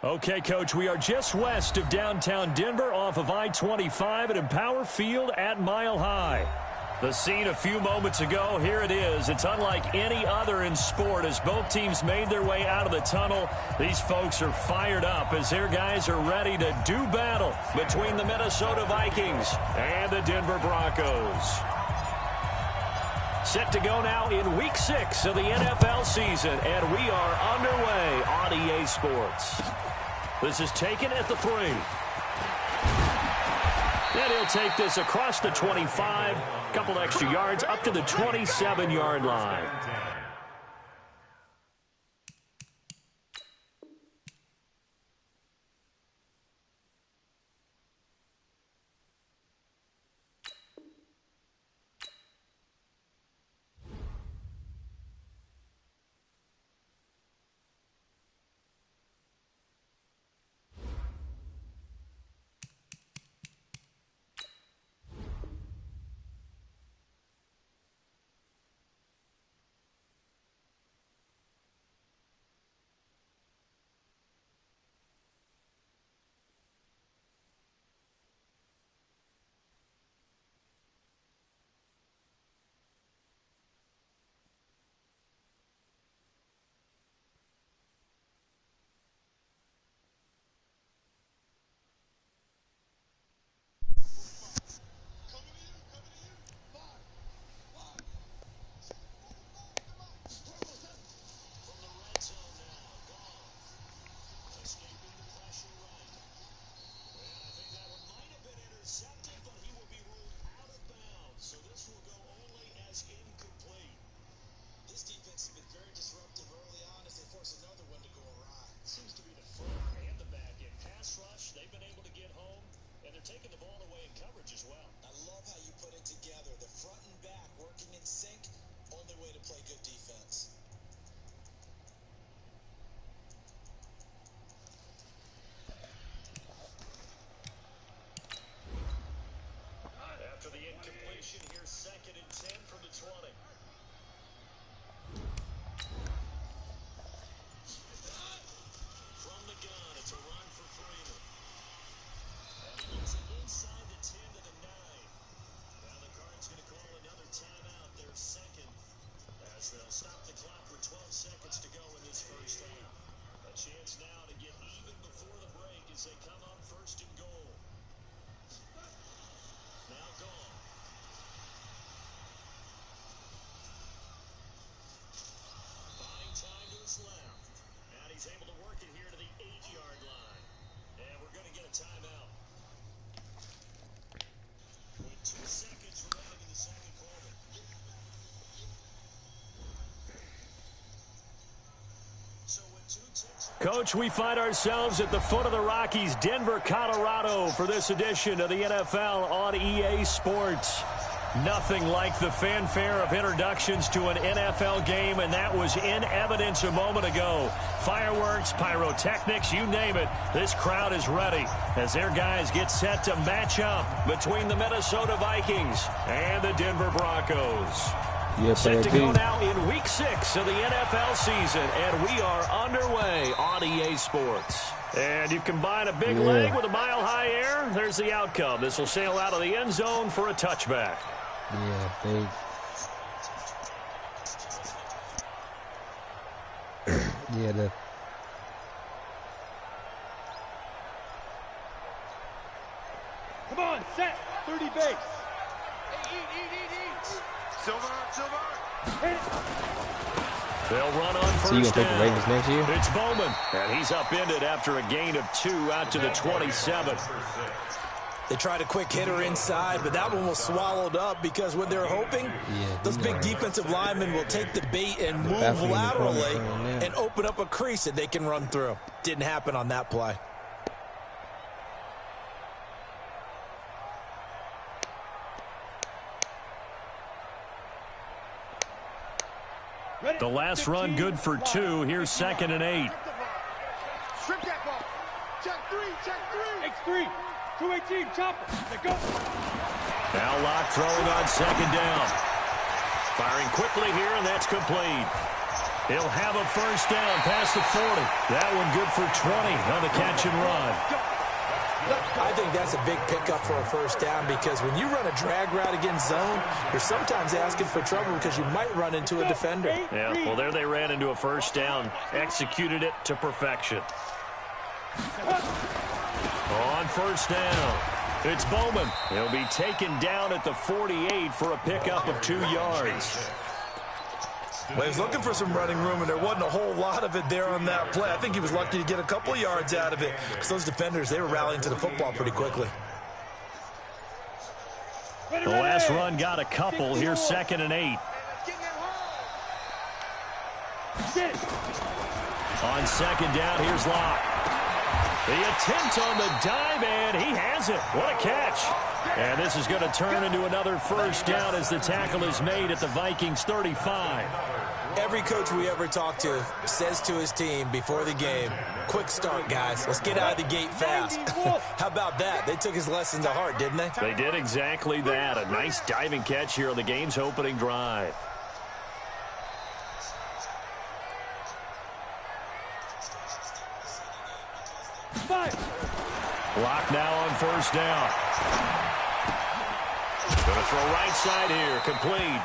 Okay, Coach, we are just west of downtown Denver off of I-25 at Empower Field at Mile High. The scene a few moments ago, here it is. It's unlike any other in sport as both teams made their way out of the tunnel. These folks are fired up as their guys are ready to do battle between the Minnesota Vikings and the Denver Broncos. Set to go now in Week 6 of the NFL season, and we are underway on EA Sports. This is taken at the 3. And he'll take this across the 25, couple extra yards up to the 27-yard line. Taking the ball away in coverage as well. I love how you put it together. The front and back working in sync. Only way to play good defense. After the incompletion, here's 2nd and 10 from the 20. From the gun, it's a run for Freeman. Inside the 10 to the 9. Now the Cards going to call another timeout, their second, as they'll stop the clock with 12 seconds to go in this first half. A chance now to get even before the break as they come up 1st and goal. Now gone. Buying time to his left. And he's able to work it here to the 8-yard line. And we're going to get a timeout. 2 seconds remaining in the second quarter. So with 2 ticks... Coach, we find ourselves at the foot of the Rockies, Denver, Colorado, for this edition of the NFL on EA Sports. Nothing like the fanfare of introductions to an NFL game, and that was in evidence a moment ago. Fireworks, pyrotechnics, you name it. This crowd is ready as their guys get set to match up between the Minnesota Vikings and the Denver Broncos. Yes, set to go now in Week 6 of the NFL season, and we are underway on EA Sports. And you combine a big leg with a mile-high air, there's the outcome. This will sail out of the end zone for a touchback. Yeah, big. Yeah, Come on, set. 30 base. Hey, eat. Silver. They'll run on first so you gonna take the Ravens down. next year? It's Bowman, and he's upended after a gain of 2 out to the 27. They tried a quick hitter inside, but that one was swallowed up because what they're hoping, those big defensive linemen will take the bait and move laterally and open up a crease that they can run through. Didn't happen on that play. The last run good for 2. Here's 2nd and 8. Strip that ball. Check 3. X3. 218, chopper. Let go. Now Locke throwing on 2nd down. Firing quickly here, and that's complete. He'll have a first down past the 40. That one good for 20 on the catch and run. I think that's a big pickup for a first down because when you run a drag route against zone, you're sometimes asking for trouble because you might run into a defender. Yeah, well, there they ran into a first down. Executed it to perfection. On first down, it's Bowman. He'll be taken down at the 48 for a pickup of 2 yards. Well, he was looking for some running room, and there wasn't a whole lot of it there on that play. I think he was lucky to get a couple of yards out of it because those defenders, they were rallying to the football pretty quickly. The last run got a couple. Here's 2nd and 8. On 2nd down, here's Locke. The attempt on the dive, and he has it. What a catch. And this is going to turn into another first down as the tackle is made at the Vikings 35. Every coach we ever talk to says to his team before the game, quick start, guys. Let's get out of the gate fast. How about that? They took his lesson to heart, didn't they? They did exactly that. A nice diving catch here on the game's opening drive. Lock now on first down. Going to throw right side here. Complete.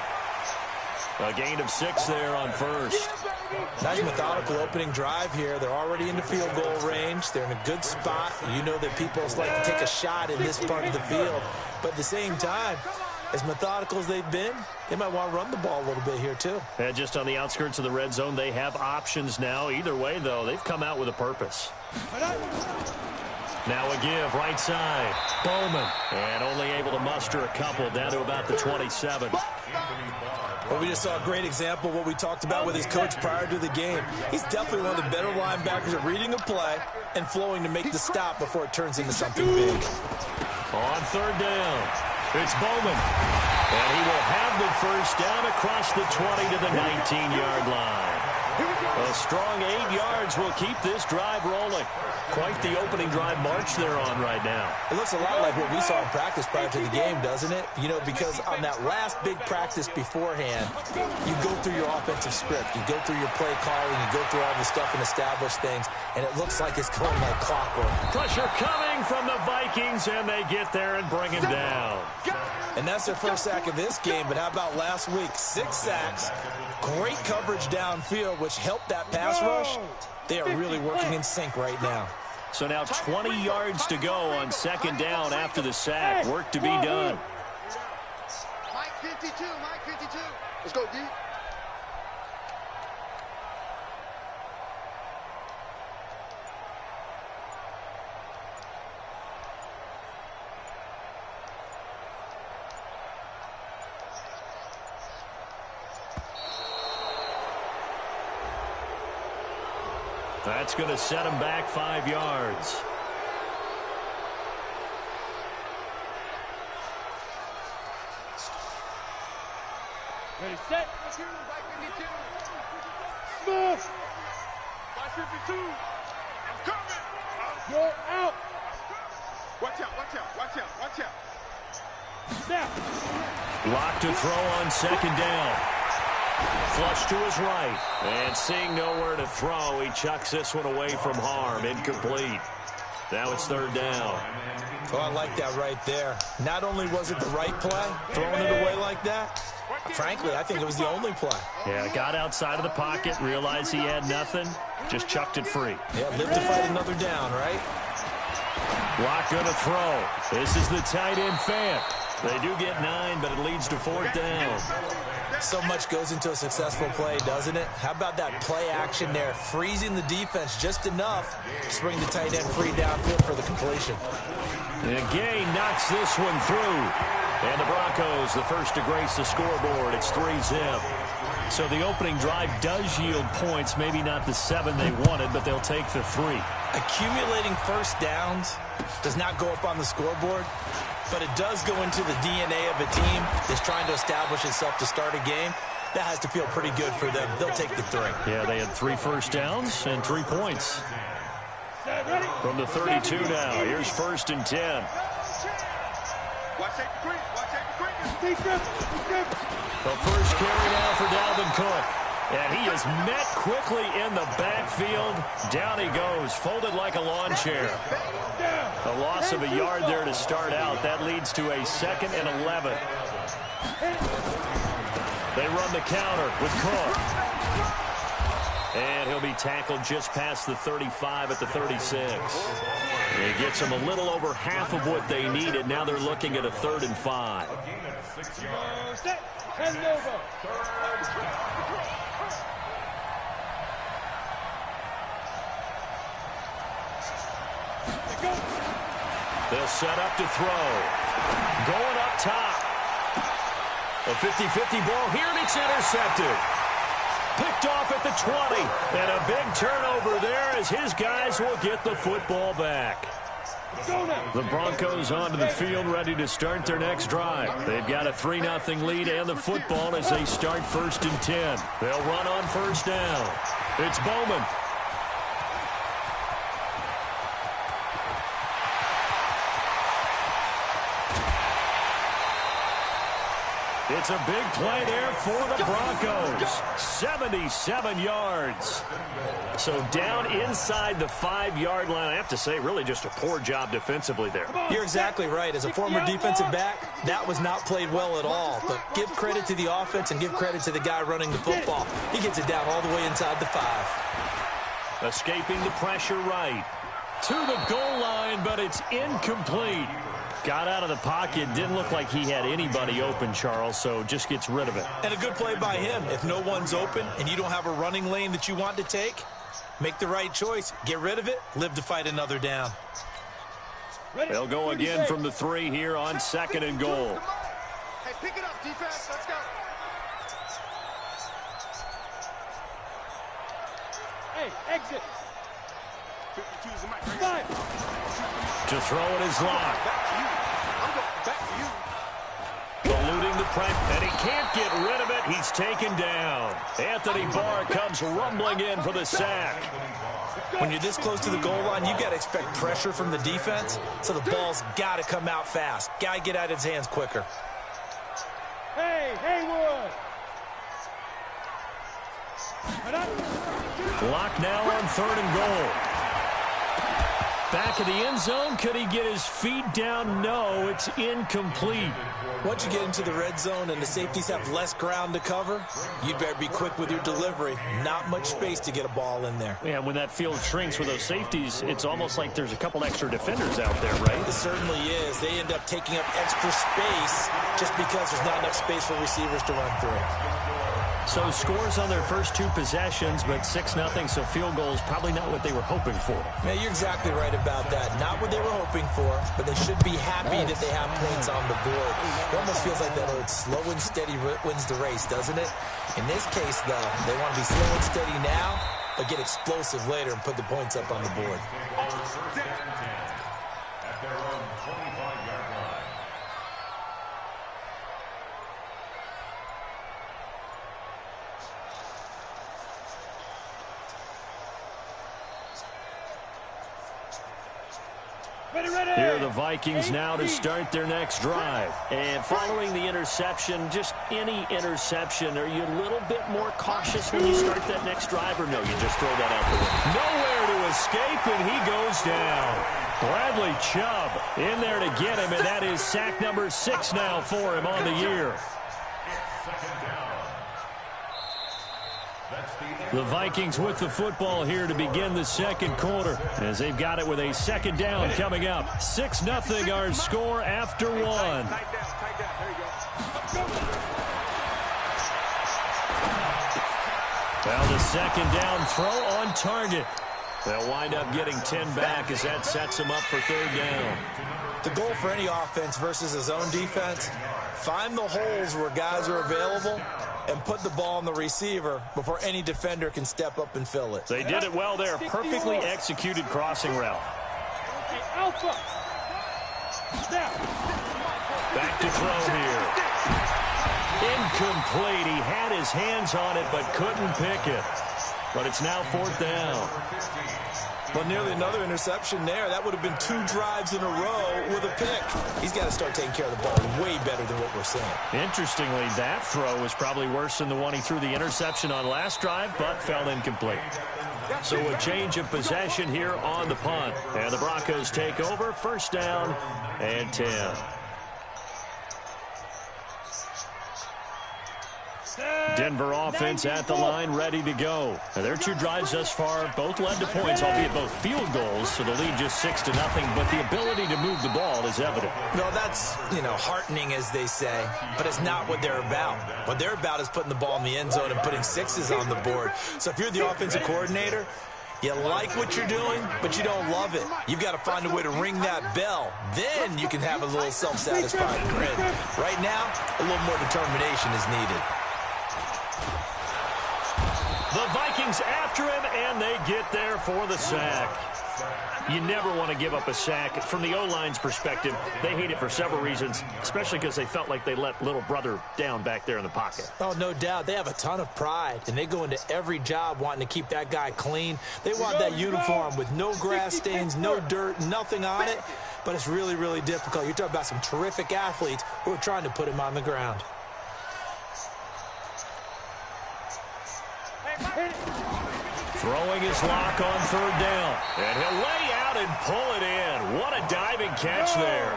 A gain of 6 there on first. Nice methodical opening drive here. They're already in the field goal range. They're in a good spot. You know that people like to take a shot in this part of the field. But at the same time, as methodical as they've been, they might want to run the ball a little bit here too. And just on the outskirts of the red zone, they have options now. Either way, though, they've come out with a purpose. Now a give, right side. Bowman. And only able to muster a couple down to about the 27. Well, we just saw a great example of what we talked about with his coach prior to the game. He's definitely one of the better linebackers at reading a play and flowing to make the stop before it turns into something big. On 3rd down, it's Bowman. And he will have the first down across the 20 to the 19-yard line. A strong 8 yards will keep this drive rolling. Quite the opening drive march they're on right now. It looks a lot like what we saw in practice prior to the game, doesn't it? You know, because on that last big practice beforehand, you go through your offensive script. You go through your play calling. You go through all the stuff and establish things. And it looks like it's going like clockwork. Pressure coming from the Vikings, and they get there and bring him down. And that's their first sack of this game. But how about last week? 6 sacks. Great coverage downfield, which helped that pass rush. They are really working in sync right now. So now 20 yards to go on 2nd down after the sack. Work to be done. Mike 52, Mike 52. Let's go, D. That's going to set him back 5 yards. Ready, set. Move. 52. I'm coming. You're out. Watch out, watch out, watch out, watch out. Snap. Lock to throw on 2nd down. Flush to his right. And seeing nowhere to throw, he chucks this one away from harm. Incomplete. Now it's 3rd down. Oh, I like that right there. Not only was it the right play, throwing it away like that, frankly, I think it was the only play. Yeah, got outside of the pocket, realized he had nothing, just chucked it free. Yeah, live to fight another down, right? Lock going to throw. This is the tight end Fant. They do get 9, but it leads to 4th down. So much goes into a successful play, doesn't it? How about that play action there? Freezing the defense just enough to bring the tight end free downfield for the completion. And Gay knocks this one through. And the Broncos, the first to grace the scoreboard. It's 3-zip. So the opening drive does yield points. Maybe not the 7 they wanted, but they'll take the 3. Accumulating first downs does not go up on the scoreboard, but it does go into the DNA of a team that's trying to establish itself to start a game. That has to feel pretty good for them. They'll take the 3. Yeah, they had 3 first downs and 3 points. From the 32 now, here's 1st and 10. The first carry now for Dalvin Cook. And he is met quickly in the backfield. Down he goes, folded like a lawn chair. A loss of a yard there to start out. That leads to a 2nd and 11. They run the counter with Cook. And he'll be tackled just past the 35 at the 36. It gets them a little over half of what they needed. Now they're looking at a 3rd and 5. They'll set up to throw. Going up top. A 50-50 ball here, and it's intercepted. Picked off at the 20. And a big turnover there as his guys will get the football back. The Broncos onto the field ready to start their next drive. They've got a 3-0 lead and the football as they start 1st and 10. They'll run on 1st down. It's Bowman. It's a big play there for the Broncos. 77 yards. So down inside the 5-yard line. I have to say, really just a poor job defensively there. You're exactly right. As a former defensive back, that was not played well at all. But give credit to the offense and give credit to the guy running the football. He gets it down all the way inside the 5. Escaping the pressure right. To the goal line, but it's incomplete. Got out of the pocket. Didn't look like he had anybody open, Charles, so just gets rid of it. And a good play by him. If no one's open and you don't have a running lane that you want to take, make the right choice. Get rid of it. Live to fight another down. They'll go again from the 3 here on 2nd and goal. Hey, pick it up, defense. Let's go. Hey, exit. 52 is the mic. Right. To throw it is locked. Back to you. I'm going back to you. Eluding the pressure, and he can't get rid of it. He's taken down. Anthony Barr comes rumbling in for the sack. When you're this close to the goal line, you got to expect pressure from the defense, so the ball's got to come out fast. Got to get out of his hands quicker. Hey, Haywood. Locked now on 3rd and goal. Back of the end zone. Could he get his feet down? No, it's incomplete. Once you get into the red zone and the safeties have less ground to cover, you better be quick with your delivery. Not much space to get a ball in there. Yeah, when that field shrinks with those safeties, it's almost like there's a couple extra defenders out there, right? It certainly is. They end up taking up extra space just because there's not enough space for receivers to run through. So scores on their first 2 possessions, but 6-0, so field goals probably not what they were hoping for. Yeah, you're exactly right about that. Not what they were hoping for, but they should be happy that they have points on the board. It almost feels like that old slow and steady wins the race, doesn't it? In this case, though, they want to be slow and steady now, but get explosive later and put the points up on the board. At their own 25-yard line. Here are the Vikings now to start their next drive. And following the interception, just any interception, are you a little bit more cautious when you start that next drive, or no, you just throw that out the window? Nowhere to escape, and he goes down. Bradley Chubb in there to get him, and that is sack number 6 now for him on the year. The Vikings with the football here to begin the 2nd quarter as they've got it with a 2nd down coming up. 6-0 our score after 1. Tight down. There you go. Well, the 2nd down throw on target. They'll wind up getting 10 back as that sets them up for 3rd down. The goal for any offense versus a zone defense, find the holes where guys are available and put the ball on the receiver before any defender can step up and fill it. They did it well there. Perfectly executed crossing route. Alpha. Back to throw here. Incomplete. He had his hands on it but couldn't pick it. But it's now 4th down. Well, nearly another interception there. That would have been 2 drives in a row with a pick. He's got to start taking care of the ball way better than what we're seeing. Interestingly, that throw was probably worse than the one he threw the interception on last drive, but fell incomplete. So a change of possession here on the punt. And the Broncos take over, first down and 10. Denver offense at the line, ready to go. Now, their 2 drives thus far both led to points, albeit both field goals, so the lead just 6-0, but the ability to move the ball is evident. No, that's, heartening, as they say, but it's not what they're about. What they're about is putting the ball in the end zone and putting 6s on the board. So if you're the offensive coordinator, you like what you're doing, but you don't love it. You've got to find a way to ring that bell. Then you can have a little self-satisfied grin. Right now, a little more determination is needed. The Vikings after him, and they get there for the sack. You never want to give up a sack. From the O-line's perspective, they hate it for several reasons, especially because they felt like they let little brother down back there in the pocket. Oh, no doubt. They have a ton of pride, and they go into every job wanting to keep that guy clean. They want that uniform with no grass stains, no dirt, nothing on it, but it's really, really difficult. You're talking about some terrific athletes who are trying to put him on the ground. Throwing his lock on third down. And he'll lay out and pull it in. What a diving catch there.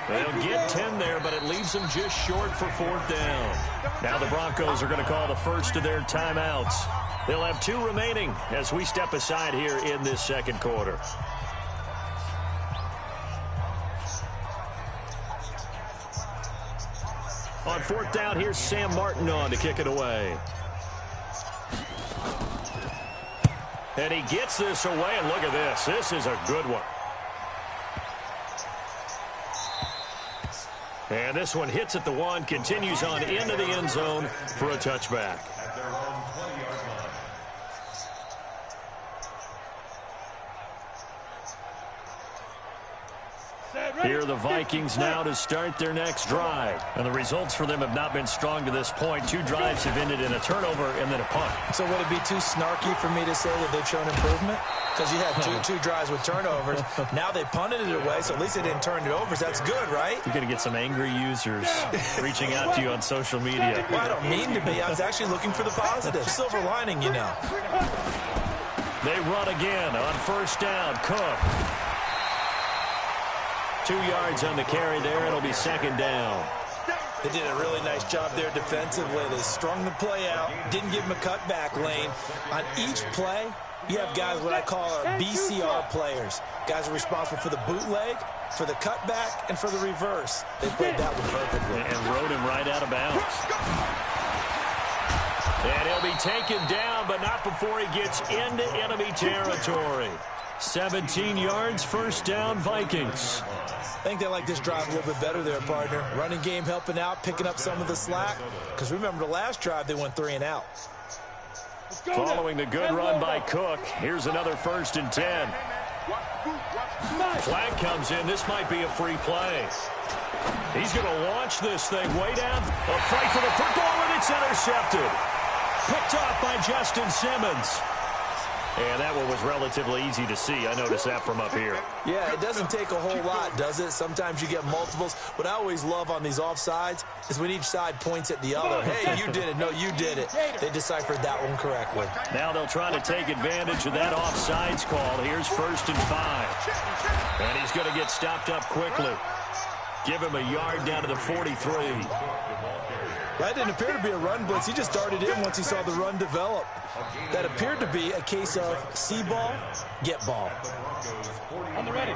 They'll get 10 there, but it leaves them just short for fourth down. Now the Broncos are going to call the first of their timeouts. They'll have 2 remaining as we step aside here in this second quarter. On fourth down, here's Sam Martin on to kick it away. And he gets this away, and look at this. This is a good one. And this one hits at the 1, continues on into the end zone for a touchback. Here are the Vikings now to start their next drive. And the results for them have not been strong to this point. 2 drives have ended in a turnover and then a punt. So would it be too snarky for me to say that they've shown improvement? Because you had two drives with turnovers. Now they punted it away, so at least they didn't turn it over. So that's good, right? You're going to get some angry users reaching out to you on social media. Well, I don't mean to be. I was actually looking for the positive. Silver lining, you know. They run again on first down. Cook. 2 yards on the carry there. It'll be second down. They did a really nice job there defensively. They strung the play out, didn't give him a cutback lane. On each play, you have guys what I call our BCR players. Guys are responsible for the bootleg, for the cutback, and for the reverse. They played that one perfectly. And rode him right out of bounds. And he'll be taken down, but not before he gets into enemy territory. 17 yards, first down, Vikings. I think they like this drive a little bit better there, partner. Running game helping out, picking up some of the slack. Because remember, the last drive, they went 3 and out. Following the good run by Cook, here's another first and 10. Flag comes in. This might be a free play. He's going to launch this thing way down. A fight for the football, and it's intercepted. Picked off by Justin Simmons. And that one was relatively easy to see. I noticed that from up here. Yeah, it doesn't take a whole lot, does it? Sometimes you get multiples. What I always love on these offsides is when each side points at the other. Hey, you did it. No, you did it. They deciphered that one correctly. Now they'll try to take advantage of that offsides call. Here's first and 5. And he's going to get stopped up quickly. Give him a yard down to the 43. That didn't appear to be a run blitz. He just darted in once he saw the run develop. That appeared to be a case of see ball, get ball. On the ready.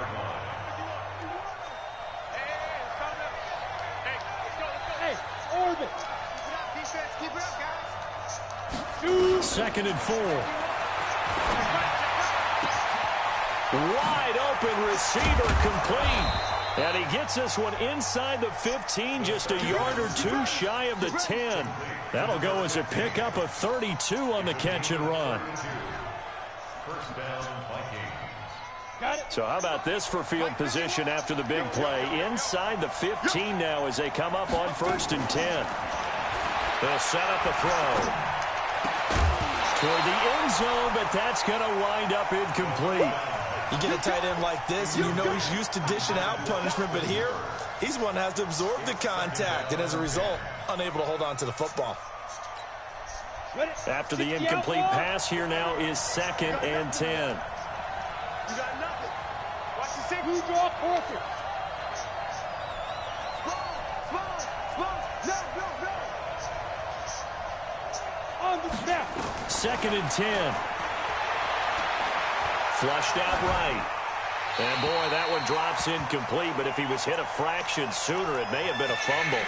Hey, orbit. Keep it up, guys. Second and 4. Wide open receiver complete. And he gets this one inside the 15, just a yard or 2 shy of the 10. That'll go as a pickup of 32 on the catch and run. So how about this for field position after the big play? Inside the 15 now as they come up on first and 10. They'll set up a throw toward the end zone, but that's going to wind up incomplete. You get a tight end like this, and you know he's used to dishing out punishment, but here, he's one that has to absorb the contact, and as a result, unable to hold on to the football. After the incomplete pass, here now is 2nd and 10. You got nothing. Watch the six. You draw closer. On the snap. 2nd and 10. Flushed out right. And, boy, that one drops incomplete, but if he was hit a fraction sooner, it may have been a fumble.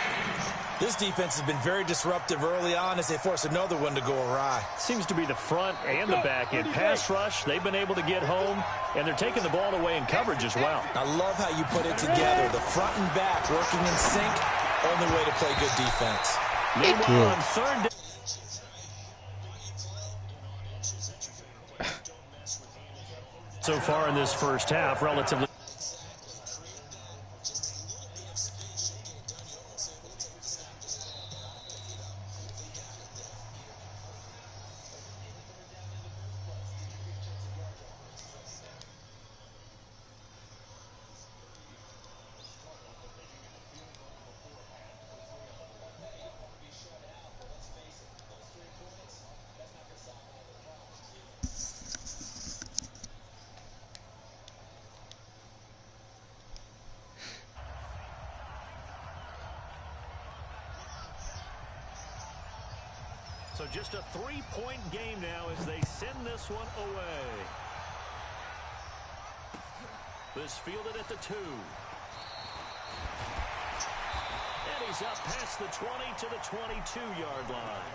This defense has been very disruptive early on as they force another one to go awry. Seems to be the front and the back end. Pass rush, they've been able to get home, and they're taking the ball away in coverage as well. I love how you put it together. The front and back working in sync, only way to play good defense. Meanwhile, on 3rd down. So far in this first half, relatively. So just a 3-point game now as they send this one away. This fielded at the 2. And he's up past the 20 to the 22-yard line.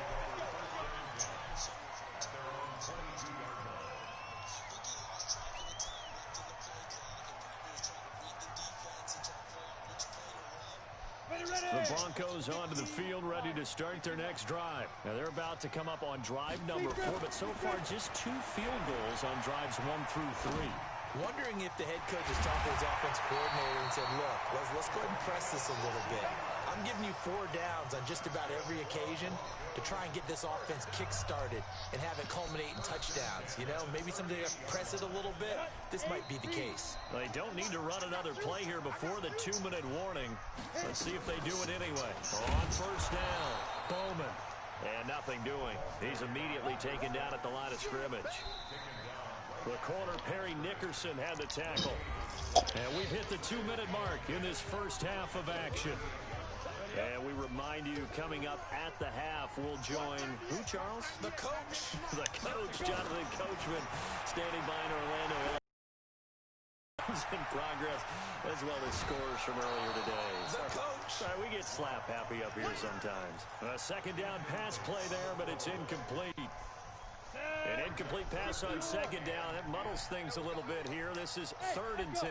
The Broncos onto the field, ready to start their next drive. Now, they're about to come up on drive number 4, but so far just 2 field goals on drives 1 through 3. Wondering if the head coach has talked to his offensive coordinator and said, look, let's go ahead and press this a little bit. I'm giving you 4 downs on just about every occasion to try and get this offense kick-started and have it culminate in touchdowns. You know, maybe someday press it a little bit. This might be the case. They don't need to run another play here before the 2-minute warning. Let's see if they do it anyway. On 1st down, Bowman. And nothing doing. He's immediately taken down at the line of scrimmage. The corner, Perry Nickerson, had the tackle. And we've hit the 2-minute mark in this first half of action. And we remind you, coming up at the half, we'll join who, Charles? The coach. The coach, Jonathan Coachman, standing by in Orlando. In progress, as well as scores from earlier today. The coach. Sorry, we get slap happy up here sometimes. A 2nd down pass play there, but it's incomplete. An incomplete pass on 2nd down. It muddles things a little bit here. This is 3rd and 10.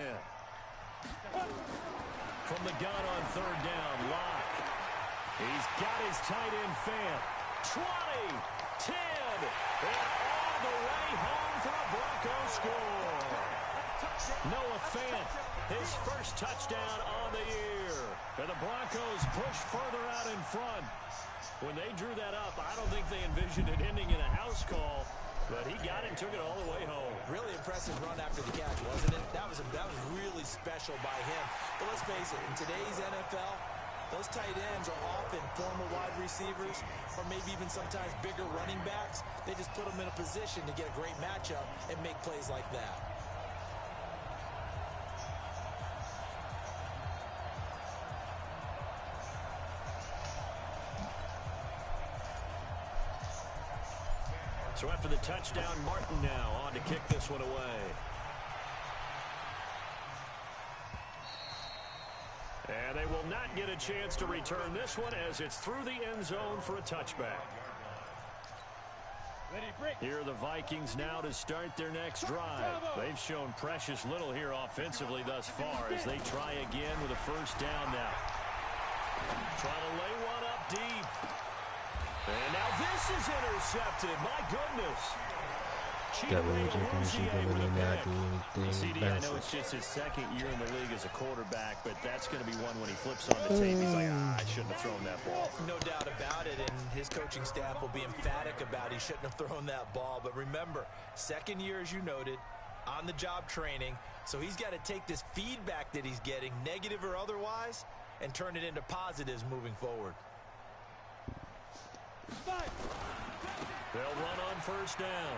From the gun on 3rd down, Locke. He's got his tight end Fant. 20, 10, and all the way home for a Broncos score. Noah Fant, his first touchdown on the year. And the Broncos push further out in front. When they drew that up, I don't think they envisioned it ending in a house call, but he got it and took it all the way home. Really impressive run after the catch, wasn't it? That was really special by him. But let's face it, in today's NFL, those tight ends are often former wide receivers or maybe even sometimes bigger running backs. They just put them in a position to get a great matchup and make plays like that. So after the touchdown, Martin now on to kick this one away. And they will not get a chance to return this one as it's through the end zone for a touchback. Here are the Vikings now to start their next drive. They've shown precious little here offensively thus far as they try again with a 1st down now. Trying to lay one up deep. And now this is intercepted. My goodness. CD, I know it's just his 2nd year in the league as a quarterback, but that's going to be one when he flips on the tape. He's like, I shouldn't have thrown that ball. No doubt about it, and his coaching staff will be emphatic about he shouldn't have thrown that ball. But remember, 2nd year, as you noted, on-the-job training, so he's got to take this feedback that he's getting, negative or otherwise, and turn it into positives moving forward. They'll run on first down.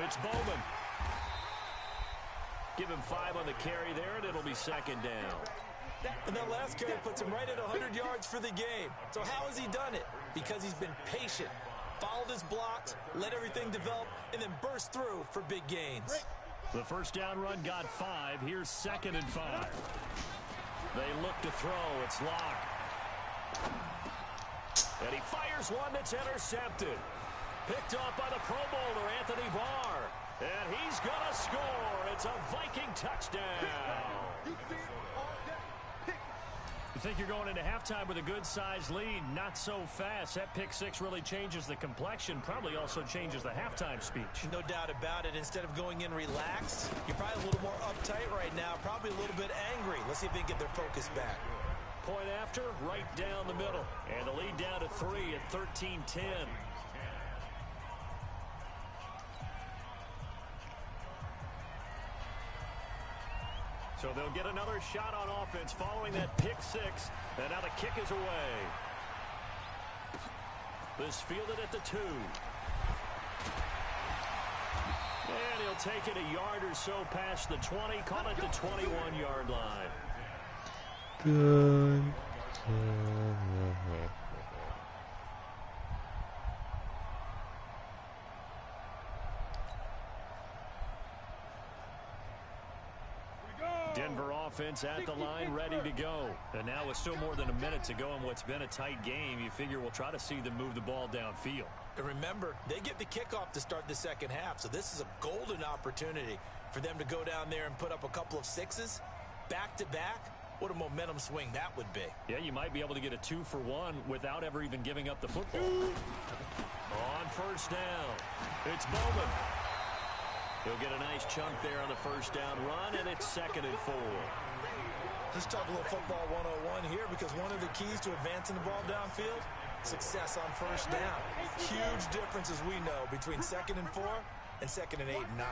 It's Bowman. Give him 5 on the carry there, and it'll be second down. And that last carry puts him right at 100 yards for the game. So how has he done it? Because he's been patient, followed his blocks, let everything develop, and then burst through for big gains. The first down run got 5. Here's 2nd and 5. They look to throw. It's Locke. And he fires one that's intercepted. Picked off by the Pro Bowler, Anthony Barr. And he's going to score. It's a Viking touchdown. You think you're going into halftime with a good-sized lead? Not so fast. That pick six really changes the complexion, probably also changes the halftime speech. No doubt about it. Instead of going in relaxed, you're probably a little more uptight right now, probably a little bit angry. Let's see if they can get their focus back. Point after, right down the middle. And the lead down to 3 at 13-10. So they'll get another shot on offense following that pick six. And now the kick is away. This fielded at the 2. And he'll take it a yard or so past the 20. Call it the 21-yard line. Good. Denver offense at the line, ready to go. And now with still more than a minute to go in what's been a tight game, you figure we'll try to see them move the ball downfield. And remember, they get the kickoff to start the second half, so this is a golden opportunity for them to go down there and put up a couple of sixes back-to-back. What a momentum swing that would be. Yeah, you might be able to get a 2-for-1 without ever even giving up the football. On first down, it's Bowman. He'll get a nice chunk there on the first down run, and it's 2nd and 4. Let's talk a little football 101 here, because one of the keys to advancing the ball downfield, success on first down. Huge difference, as we know, between 2nd and 4 and 2nd and 8 and 9.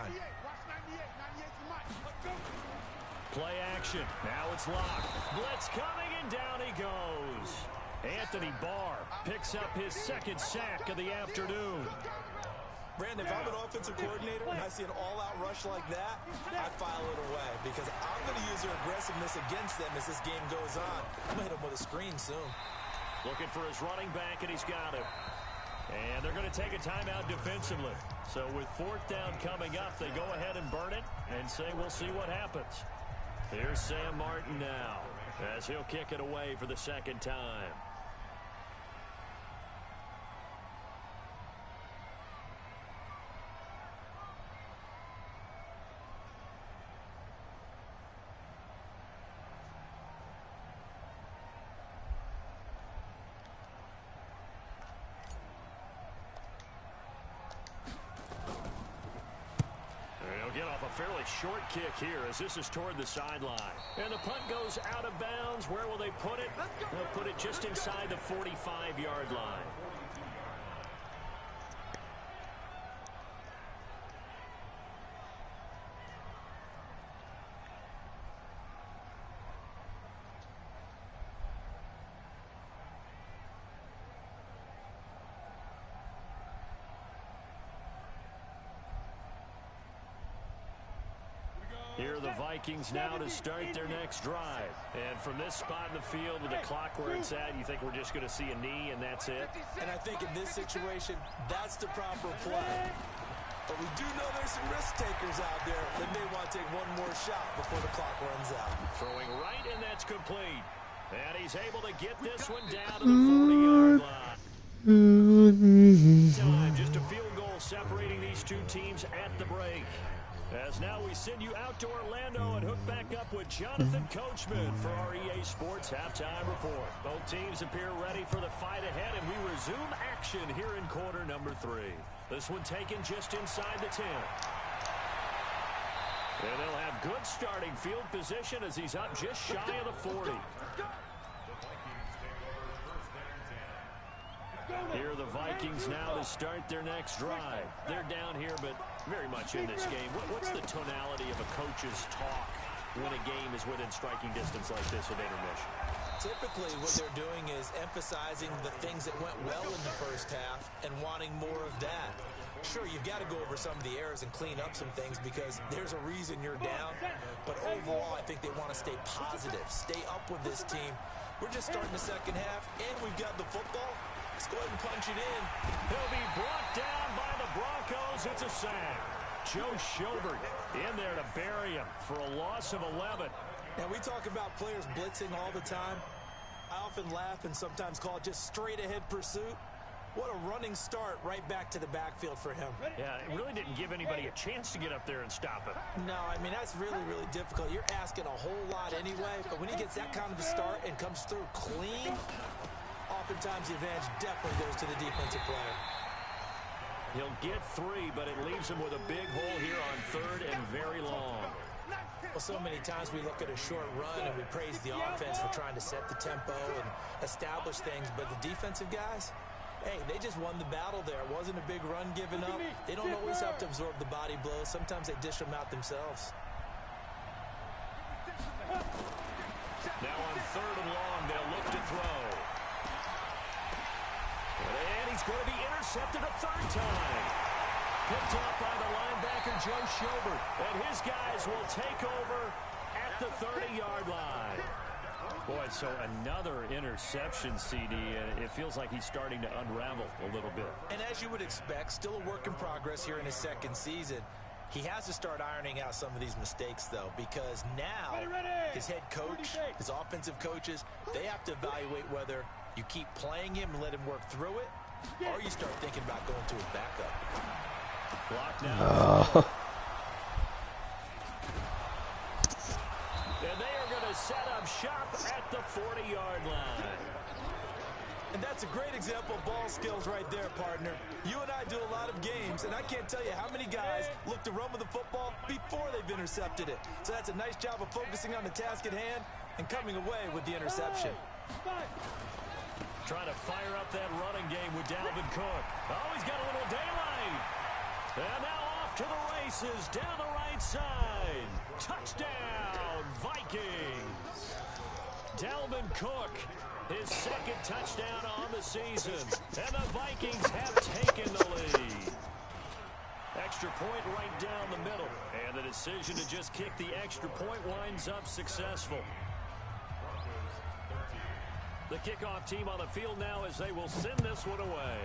Play action. Now it's Locke. Blitz coming, and down he goes. Anthony Barr picks up his 2nd sack of the afternoon. Brandon, if I'm an offensive coordinator and I see an all-out rush like that, I file it away, because I'm going to use their aggressiveness against them as this game goes on. I'm going to hit them with a screen soon. Looking for his running back, and he's got him. And they're going to take a timeout defensively. So with 4th down coming up, they go ahead and burn it and say we'll see what happens. Here's Sam Martin now as he'll kick it away for the 2nd time. Get off a fairly short kick here as this is toward the sideline. And the punt goes out of bounds. Where will they put it? They'll put it just inside the 45-yard line. Here are the Vikings now to start their next drive. And from this spot in the field with the clock where it's at, you think we're just going to see a knee and that's it? And I think in this situation, that's the proper play. But we do know there's some risk takers out there that may want to take one more shot before the clock runs out. Throwing right, and that's complete. And he's able to get this one down to the 40-yard line. Time, just a field goal separating these two teams at the break. As now we send you out to Orlando and hook back up with Jonathan Coachman for our EA Sports Halftime Report. Both teams appear ready for the fight ahead, and we resume action here in quarter number 3. This one taken just inside the 10. And they'll have good starting field position as he's up just shy of the 40. Here are the Vikings now to start their next drive. They're down here, but very much in this game. What's the tonality of a coach's talk when a game is within striking distance like this at intermission? Typically, what they're doing is emphasizing the things that went well in the first half and wanting more of that. Sure, you've got to go over some of the errors and clean up some things because there's a reason you're down. But overall, I think they want to stay positive, stay up with this team. We're just starting the second half, and we've got the football. Let's go ahead and punch it in. He'll be brought down by the Broncos. It's a sack. Joe Schobert in there to bury him for a loss of 11. Now, we talk about players blitzing all the time. I often laugh and sometimes call it just straight-ahead pursuit. What a running start right back to the backfield for him. Yeah, it really didn't give anybody a chance to get up there and stop him. No, I mean, that's really, really difficult. You're asking a whole lot anyway, but when he gets that kind of a start and comes through clean, oftentimes the advantage definitely goes to the defensive player. He'll get 3, but it leaves him with a big hole here on 3rd and very long. Well, so many times we look at a short run and we praise the offense for trying to set the tempo and establish things, but the defensive guys, hey, they just won the battle there. It wasn't a big run given up. They don't always have to absorb the body blows. Sometimes they dish them out themselves. Now on 3rd and long, they'll look to throw. And he's going to be intercepted a 3rd time. Picked off by the linebacker, Joe Schobert. And his guys will take over at the 30-yard line. Boy, so another interception, CD. It feels like he's starting to unravel a little bit. And as you would expect, still a work in progress here in his second season. He has to start ironing out some of these mistakes, though, because now his head coach, his offensive coaches, they have to evaluate whether you keep playing him and let him work through it, or you start thinking about going to his backup. Block now. And they are going to set up shop at the 40-yard line. And that's a great example of ball skills right there, partner. You and I do a lot of games, and I can't tell you how many guys look to run with the football before they've intercepted it. So that's a nice job of focusing on the task at hand and coming away with the interception. Trying to fire up that running game with Dalvin Cook. Oh, he's got a little daylight. And now off to the races down the right side. Touchdown, Vikings. Dalvin Cook, his 2nd touchdown on the season. And the Vikings have taken the lead. Extra point right down the middle. And the decision to just kick the extra point winds up successful. The kickoff team on the field now as they will send this one away.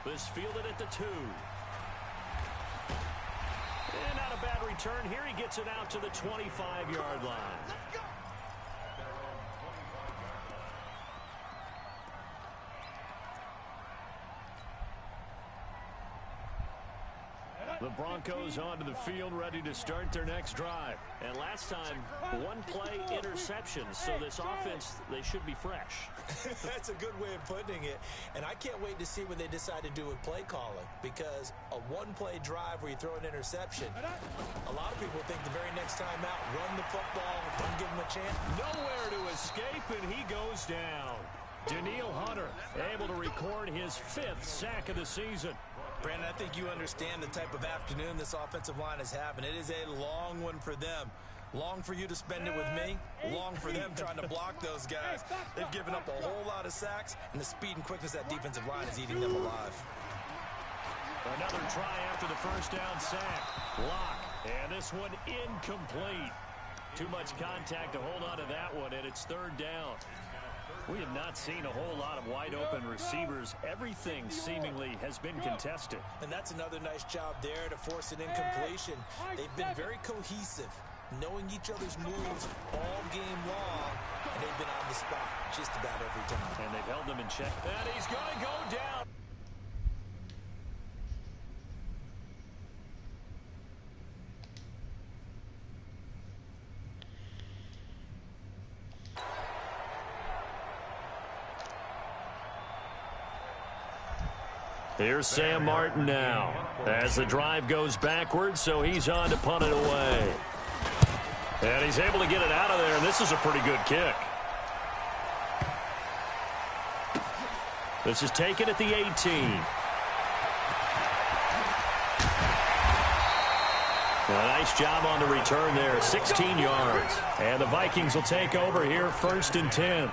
This fielded at the 2. And not a bad return. Here he gets it out to the 25-yard line. The Broncos onto the field, ready to start their next drive. And last time, 1-play interception. So this offense, they should be fresh. That's a good way of putting it. And I can't wait to see what they decide to do with play calling. Because a 1-play drive where you throw an interception, a lot of people think the very next time out, run the football, don't give them a chance. Nowhere to escape, and he goes down. Danielle Hunter able to record his 5th sack of the season. Brandon, I think you understand the type of afternoon this offensive line is having. It is a long one for them. Long for you to spend it with me. Long for them trying to block those guys. They've given up a whole lot of sacks, and the speed and quickness of that defensive line is eating them alive. Another try after the first down sack. Block. And this one incomplete. Too much contact to hold on to that one, and it's 3rd down. We have not seen a whole lot of wide-open receivers. Everything seemingly has been contested. And that's another nice job there to force an incompletion. They've been very cohesive, knowing each other's moves all game long, and they've been on the spot just about every time. And they've held them in check. And he's going to go down. Here's Sam Martin now as the drive goes backwards, so he's on to punt it away. And he's able to get it out of there, and this is a pretty good kick. This is taken at the 18. A nice job on the return there, 16 yards. And the Vikings will take over here, 1st and 10.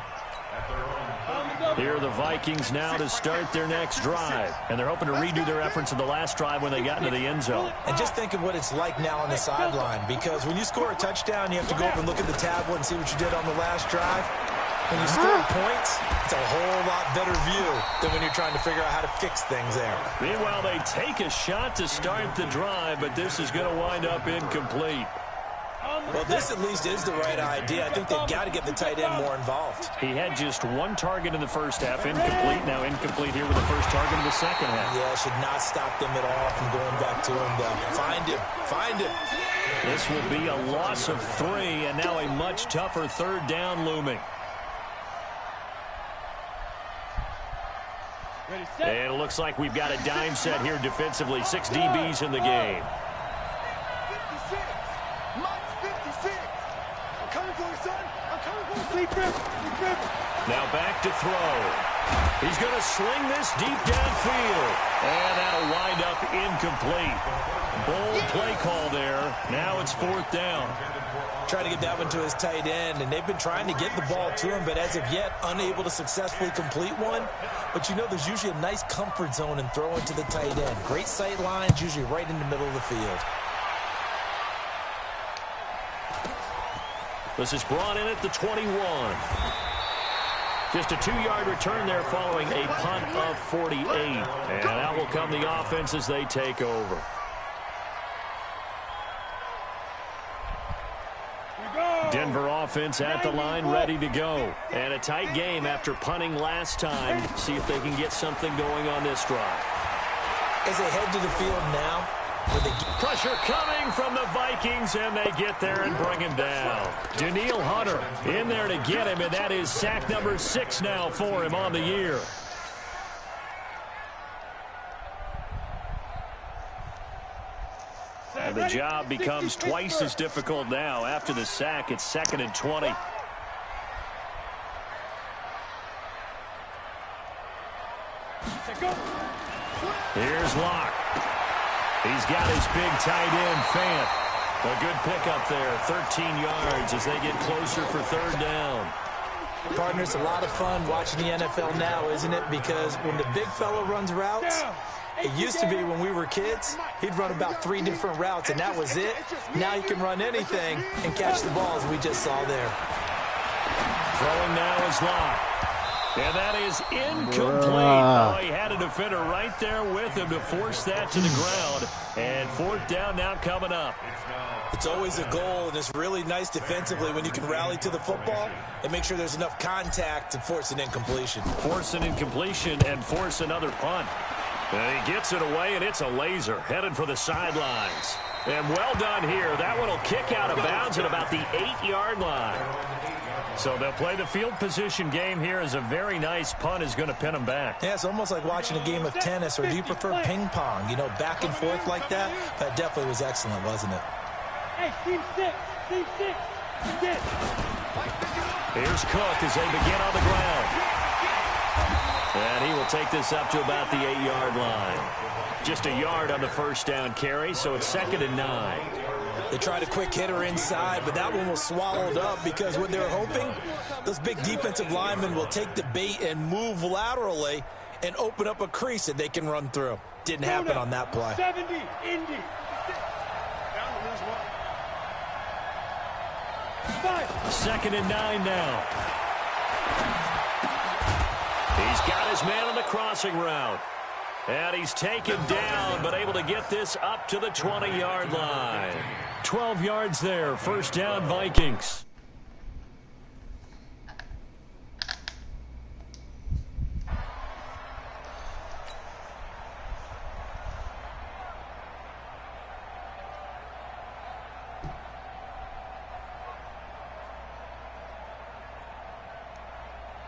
Here are the Vikings now to start their next drive. And they're hoping to redo their efforts in the last drive when they got into the end zone. And just think of what it's like now on the sideline, because when you score a touchdown, you have to go up and look at the tablet and see what you did on the last drive. When you score points, it's a whole lot better view than when you're trying to figure out how to fix things there. Meanwhile, they take a shot to start the drive, but this is going to wind up incomplete. Well, this at least is the right idea. I think they've got to get the tight end more involved. He had just 1 target in the first half, incomplete. Now incomplete here with the first target in the second half. Yeah, should not stop them at all from going back to him, though. Find him. Find him. This will be a loss of 3, and now a much tougher 3rd down looming. And it looks like we've got a dime set here defensively. 6 DBs in the game. 56. Mike's 56. I'm coming for you, son. I'm coming for you. Sleep. Now back to throw. He's going to sling this deep downfield. And that'll wind up incomplete. Bold play call there. Now it's 4th down. Trying to get that one to his tight end, and they've been trying to get the ball to him, but as of yet, unable to successfully complete one. But you know, there's usually a nice comfort zone in throwing to the tight end. Great sight lines, usually right in the middle of the field. This is brought in at the 21. Just a 2-yard return there following a punt of 48. And out will come the offense as they take over. Denver offense at the line, ready to go. And a tight game after punting last time. See if they can get something going on this drive. As they head to the field now, pressure coming from the Vikings, and they get there and bring him down. Danielle Hunter in there to get him, and that is sack number 6 now for him on the year. And the job becomes twice as difficult now. After the sack, it's 2nd and 20. Here's Locke. He's got his big tight end, Fant. A good pickup there, 13 yards as they get closer for 3rd down. Partner, it's a lot of fun watching the NFL now, isn't it? Because when the big fella runs routes, it used to be when we were kids, he'd run about 3 different routes, and that was it. Now he can run anything and catch the ball, as we just saw there. Throwing now is Locke. And that is incomplete. Oh, he had a defender right there with him to force that to the ground. And 4th down now coming up. It's always a goal, and it's really nice defensively when you can rally to the football and make sure there's enough contact to force an incompletion. Force an incompletion and force another punt. And he gets it away, and it's a laser headed for the sidelines. And well done here. That one will kick out of bounds at about the 8-yard line. So they'll play the field position game here as a very nice punt is going to pin them back. Yeah, it's almost like watching a game of tennis, or do you prefer ping pong? You know, back and forth like that? That definitely was excellent, wasn't it? Hey, team 6. Again. Here's Cook as they begin on the ground. And he will take this up to about the 8-yard line. Just a yard on the 1st down carry, so it's 2nd and 9. They tried a quick hitter inside, but that one was swallowed up because what they're hoping, those big defensive linemen will take the bait and move laterally and open up a crease that they can run through. Didn't happen on that play. 70, Indy. 2nd and 9 now. He's got his man on the crossing route. And he's taken down, but able to get this up to the 20-yard line. 12 yards there, 1st down Vikings.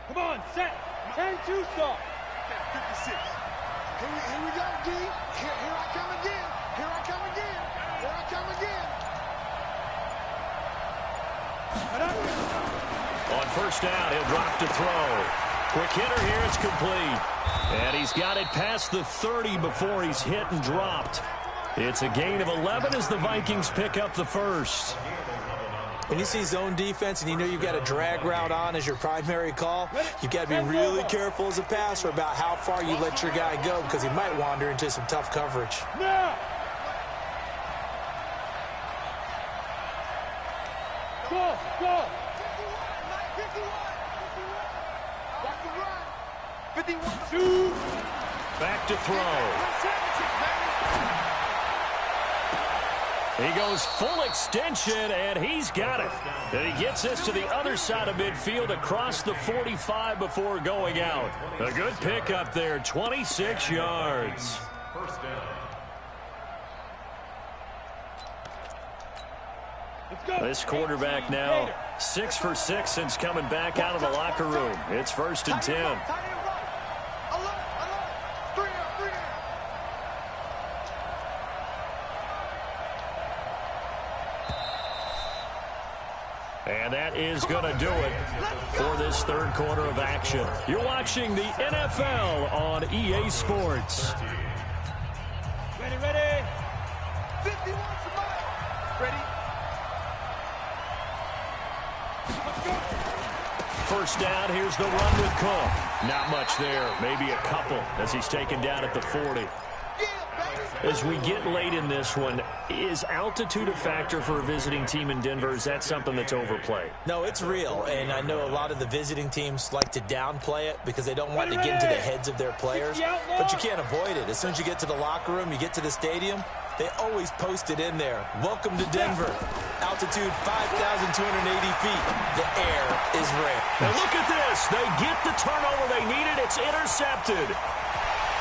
Come on, set. 10-2 start. 56. Here we go, D. Here I come again. Here I come again. Here I come again. On 1st down, he'll drop to throw. Quick hitter here, it's complete. And he's got it past the 30 before he's hit and dropped. It's a gain of 11 as the Vikings pick up the first. When you see zone defense and you know you've got a drag route on as your primary call, you've got to be really careful as a passer about how far you let your guy go because he might wander into some tough coverage. Now. Go, go. 51. 2. Back to throw. He goes full extension, and he's got it. And he gets this to the other side of midfield across the 45 before going out. A good pickup there, 26 yards. First down. This quarterback now 6 for 6 since coming back out of the locker room. It's 1st and 10. And that is going to do it for this third quarter of action. You're watching the NFL on EA Sports. Ready, ready. 51, ready. Let's go. First down, here's the run with Cook. Not much there, maybe a couple as he's taken down at the 40. As we get late in this one, is altitude a factor for a visiting team in Denver? Is that something that's overplayed? No, it's real, and I know a lot of the visiting teams like to downplay it because they don't want to get into the heads of their players, but you can't avoid it. As soon as you get to the locker room, you get to the stadium, they always post it in there. Welcome to Denver. Altitude 5,280 feet. The air is rare. Now look at this. They get the turnover they needed. It's intercepted.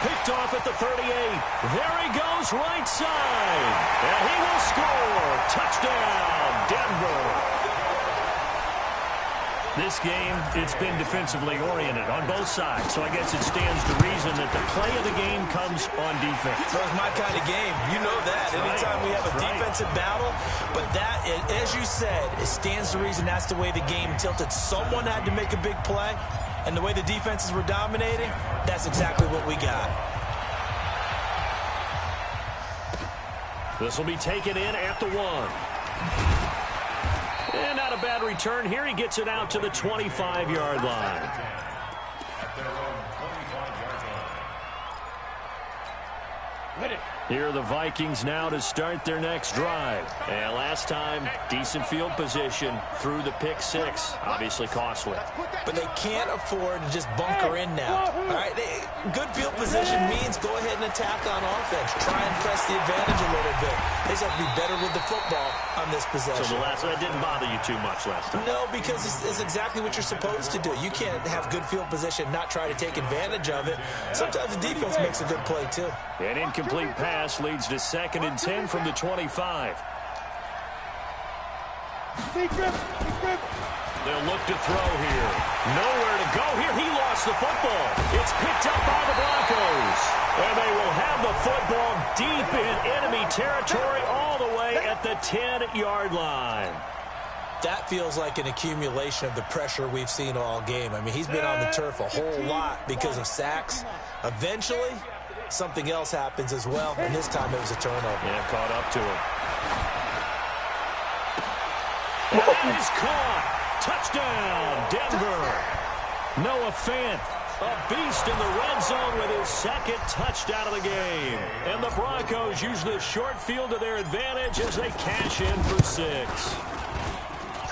Picked off at the 38. There he goes, right side. And he will score. Touchdown, Denver. This game, it's been defensively oriented on both sides, so I guess it stands to reason that the play of the game comes on defense. So it's my kind of game. You know that. Anytime we have a defensive battle, but that, as you said, it stands to reason that's the way the game tilted. Someone had to make a big play. And the way the defenses were dominating, that's exactly what we got. This will be taken in at the 1. And not a bad return here. He gets it out to the 25-yard line. At their own 25-yard line. Ready. Here are the Vikings now to start their next drive. And last time, decent field position through the pick 6. Obviously costly. But they can't afford to just bunker in now. All right, good field position means go ahead and attack on offense. Try and press the advantage a little bit. They just have to be better with the football on this possession. So that didn't bother you too much last time? No, because it's exactly what you're supposed to do. You can't have good field position, not try to take advantage of it. Sometimes the defense makes a good play, too. An incomplete pass leads to 2nd and 10 from the 25. They'll look to throw here. Nowhere to go here. He lost the football. It's picked up by the Broncos. And they will have the football deep in enemy territory all the way at the 10-yard line. That feels like an accumulation of the pressure we've seen all game. I mean, he's been on the turf a whole lot because of sacks. Eventually, something else happens as well, and this time it was a turnover. Yeah, caught up to him. That is caught. Touchdown, Denver. Noah Fant, a beast in the red zone with his 2nd touchdown of the game. And the Broncos use the short field to their advantage as they cash in for 6.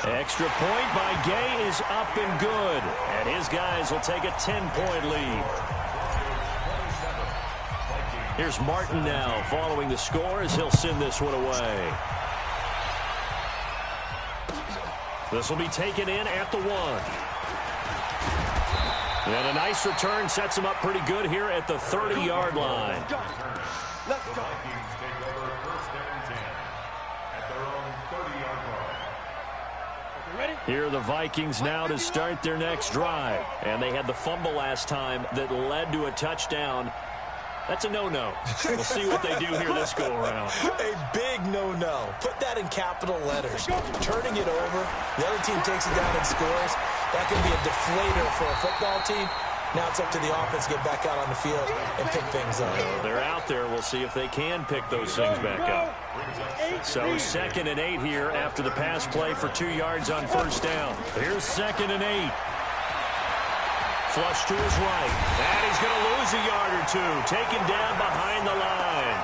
Extra point by Gay is up and good. And his guys will take a 10-point lead. Here's Martin now following the score as he'll send this one away. This will be taken in at the 1. And a nice return sets him up pretty good here at the 30-yard line. The Vikings take over 1st and 10 at their own 30-yard line. Here are the Vikings now to start their next drive. And they had the fumble last time that led to a touchdown. That's a no-no. We'll see what they do here this go-around. A big no-no. Put that in capital letters. Turning it over, the other team takes it down and scores. That can be a deflator for a football team. Now it's up to the offense to get back out on the field and pick things up. They're out there. We'll see if they can pick those things back up. So 2nd and 8 here after the pass play for 2 yards on first down. Here's 2nd and 8. Flush to his right. And he's going to lose a yard or 2. Taken down behind the line.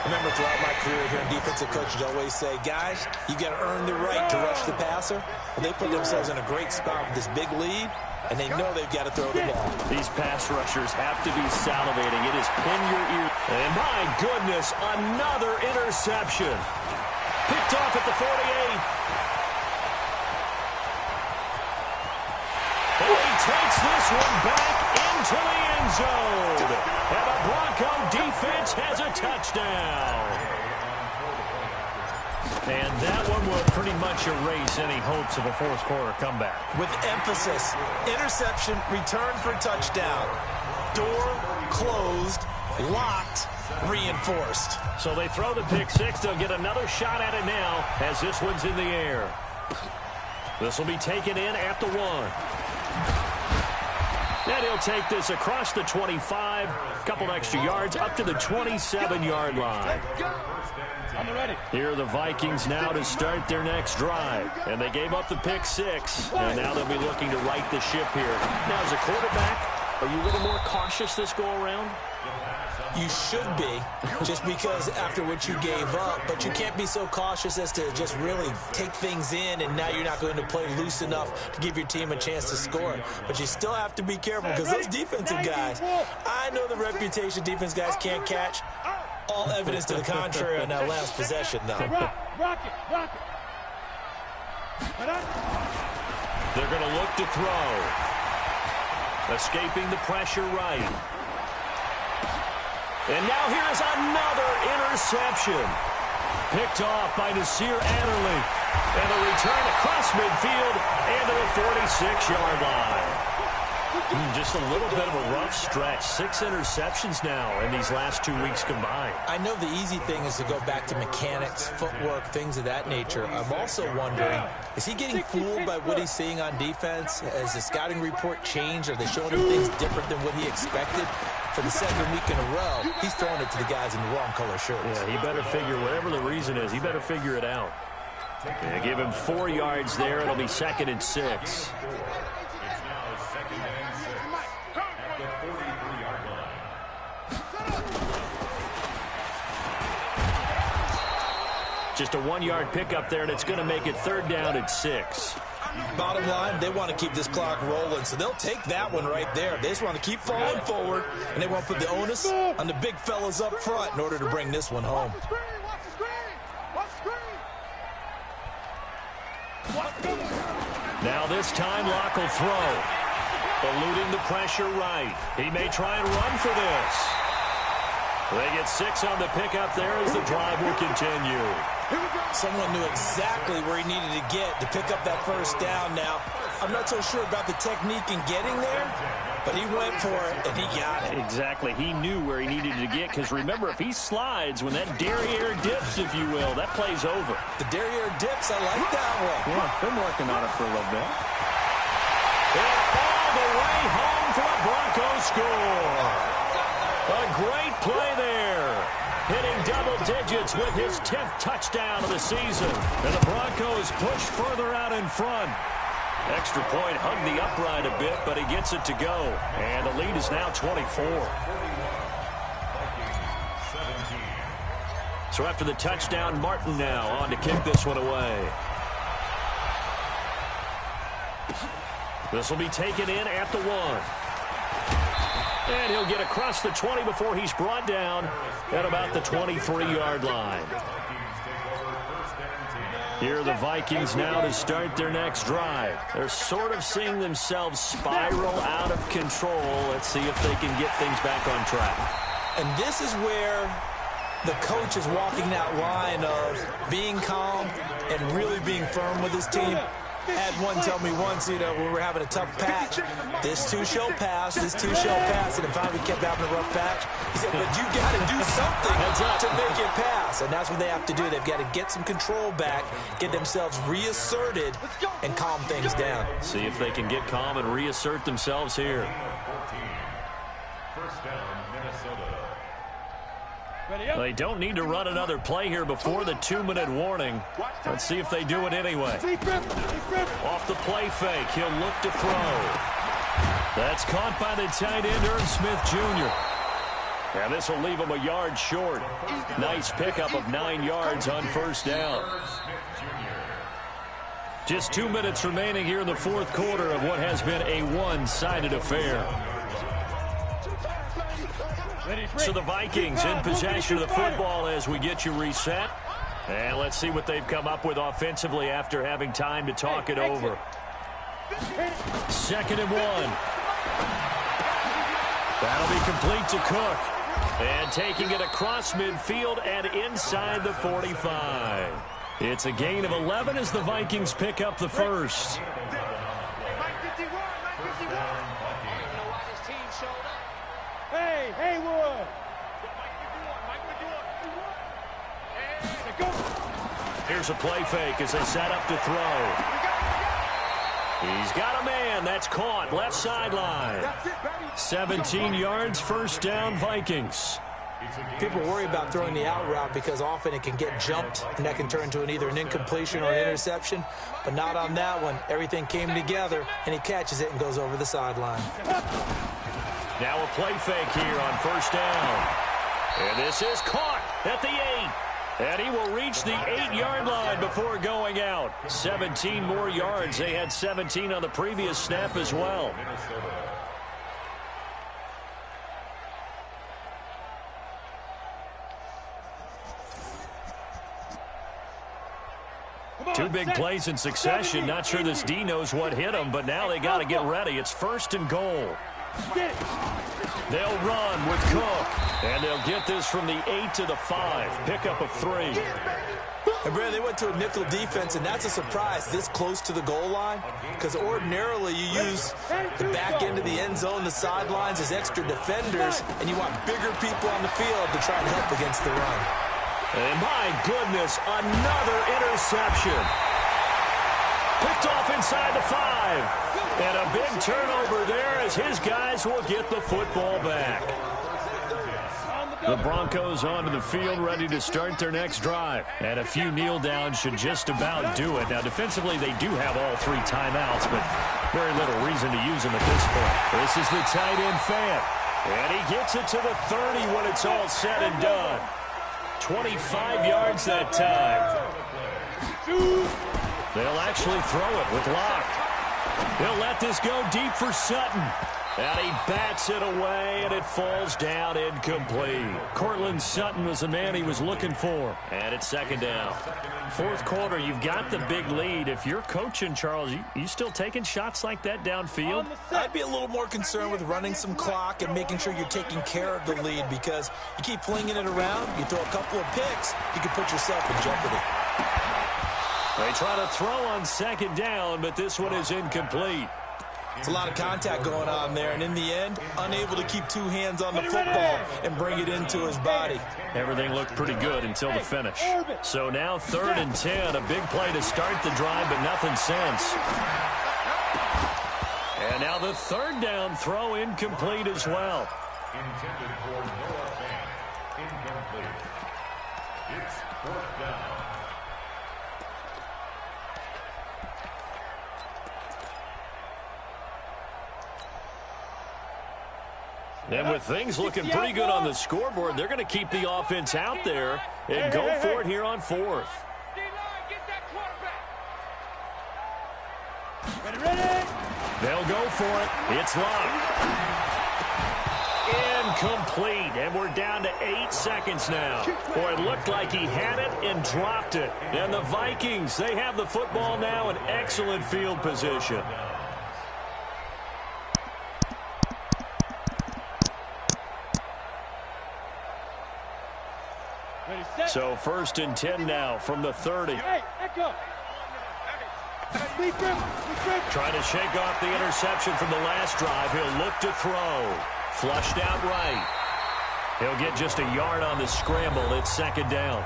Remember, throughout my career here in defensive coaches always say, guys, you got to earn the right to rush the passer. And they put themselves in a great spot with this big lead, and they know they've got to throw the ball. These pass rushers have to be salivating. It is pin your ear. And my goodness, another interception. Picked off at the 48. And he takes this one back into the end zone. And the Bronco defense has a touchdown. And that one will pretty much erase any hopes of a fourth quarter comeback. With emphasis, interception, return for touchdown. Door closed, locked, reinforced. So they throw the pick six. They'll get another shot at it now as this one's in the air. This will be taken in at the 1. And he'll take this across the 25, a couple extra yards, up to the 27-yard line. Here are the Vikings now to start their next drive. And they gave up the pick six, and now they'll be looking to right the ship here. Now, as a quarterback, are you a little more cautious this go-around? You should be, just because after what you gave up, but you can't be so cautious as to just really take things in, and now you're not going to play loose enough to give your team a chance to score. But you still have to be careful, because those defensive guys, I know the reputation defense guys can't catch. All evidence to the contrary on that last possession, though. They're going to look to throw. Escaping the pressure right. And now here's another interception. Picked off by Nasir Adderley. And a return across midfield and to the 46-yard line. Just a little bit of a rough stretch. 6 interceptions now in these last 2 weeks combined. I know the easy thing is to go back to mechanics, footwork, things of that nature. I'm also wondering, is he getting fooled by what he's seeing on defense? Has the scouting report changed? Are they showing him things different than what he expected? For the 2nd week in a row, he's throwing it to the guys in the wrong color shirts. Yeah, he better figure, whatever the reason is, he better figure it out. Yeah, give him 4 yards there. It'll be 2nd and 6. Just a 1-yard pickup there, and it's going to make it 3rd down at 6. Bottom line, they want to keep this clock rolling, so they'll take that one right there. They just want to keep falling forward, and they want to put the onus on the big fellas up front in order to bring this one home. Now this time, Locke will throw. Eluding the pressure right. He may try and run for this. They get 6 on the pickup there as the drive will continue. Someone knew exactly where he needed to get to pick up that first down. Now, I'm not so sure about the technique in getting there, but he went for it, and he got it. Exactly. He knew where he needed to get, because remember, if he slides, when that derriere dips, if you will, that play's over. The derriere dips, I like that one. Yeah, been working on it for a little bit. And all the way home for a Broncos score. A great play there. Hitting double digits with his 10th touchdown of the season. And the Broncos push further out in front. Extra point hugged the upright a bit, but he gets it to go. And the lead is now 24. So after the touchdown, Martin now on to kick this one away. This will be taken in at the 1. And he'll get across the 20 before he's brought down at about the 23-yard line. Here are the Vikings now to start their next drive. They're sort of seeing themselves spiral out of control. Let's see if they can get things back on track. And this is where the coach is walking that line of being calm and really being firm with his team. Had one tell me once, when we were having a tough patch, this too shall pass, this too shall pass, and finally we kept having a rough patch. He said, but you got to do something to make it pass, and that's what they have to do. They've got to get some control back, get themselves reasserted, and calm things down. See if they can get calm and reassert themselves here. First down, Minnesota. They don't need to run another play here before the 2-minute warning. Let's see if they do it anyway. Off the play fake, he'll look to throw. That's caught by the tight end, Irv Smith Jr. And this will leave him a yard short. Nice pickup of 9 yards on first down. Just 2 minutes remaining here in the fourth quarter of what has been a one-sided affair. So the Vikings in possession of the football as we get you reset. And let's see what they've come up with offensively after having time to talk it over. 2nd and 1. That'll be complete to Cook. And taking it across midfield and inside the 45. It's a gain of 11 as the Vikings pick up the first. Hey, Haywood! Here's a play fake as they set up to throw. He's got a man. That's caught. Left sideline. 17 yards, first down, Vikings. People worry about throwing the out route because often it can get jumped, and that can turn into either an incompletion or an interception. But not on that one. Everything came together, and he catches it and goes over the sideline. Now a play fake here on first down. And this is caught at the 8. And he will reach the 8-yard line before going out. 17 more yards. They had 17 on the previous snap as well. Two big plays in succession. Not sure this D knows what hit him, but now they got to get ready. It's 1st and goal. They'll run with Cook, and they'll get this from the 8 to the 5. Pickup of 3. And Brad, they went to a nickel defense, and that's a surprise this close to the goal line, because ordinarily you use the back end of the end zone, the sidelines as extra defenders, and you want bigger people on the field to try and help against the run. And my goodness, another interception. Picked off inside the 5. And a big turnover there as his guys will get the football back. The Broncos onto the field ready to start their next drive. And a few kneel downs should just about do it. Now, defensively, they do have all 3 timeouts, but very little reason to use them at this point. This is the tight end Fant. And he gets it to the 30 when it's all said and done. 25 yards that time. They'll actually throw it with Locke. He'll let this go deep for Sutton. And he bats it away, and it falls down incomplete. Courtland Sutton was the man he was looking for. And it's 2nd down. Fourth quarter, you've got the big lead. If you're coaching, Charles, you still taking shots like that downfield? I'd be a little more concerned with running some clock and making sure you're taking care of the lead, because you keep flinging it around, you throw a couple of picks, you can put yourself in jeopardy. They try to throw on 2nd down, but this one is incomplete. It's a lot of contact going on there, and in the end, unable to keep 2 hands on the football and bring it into his body. Everything looked pretty good until the finish. So now 3rd and 10, a big play to start the drive, but nothing since. And now the 3rd down throw incomplete as well. Intended for Noah Fant. Incomplete. It's 4th down. And with things looking pretty good on the scoreboard, they're going to keep the offense out there and go for it here on 4th. They'll go for it. It's Locke. Incomplete. And we're down to 8 seconds now. Boy, it looked like he had it and dropped it. And the Vikings, they have the football now in excellent field position. So 1st and 10 now from the 30. Trying to shake off the interception from the last drive. He'll look to throw. Flushed out right. He'll get just a yard on the scramble. It's 2nd down.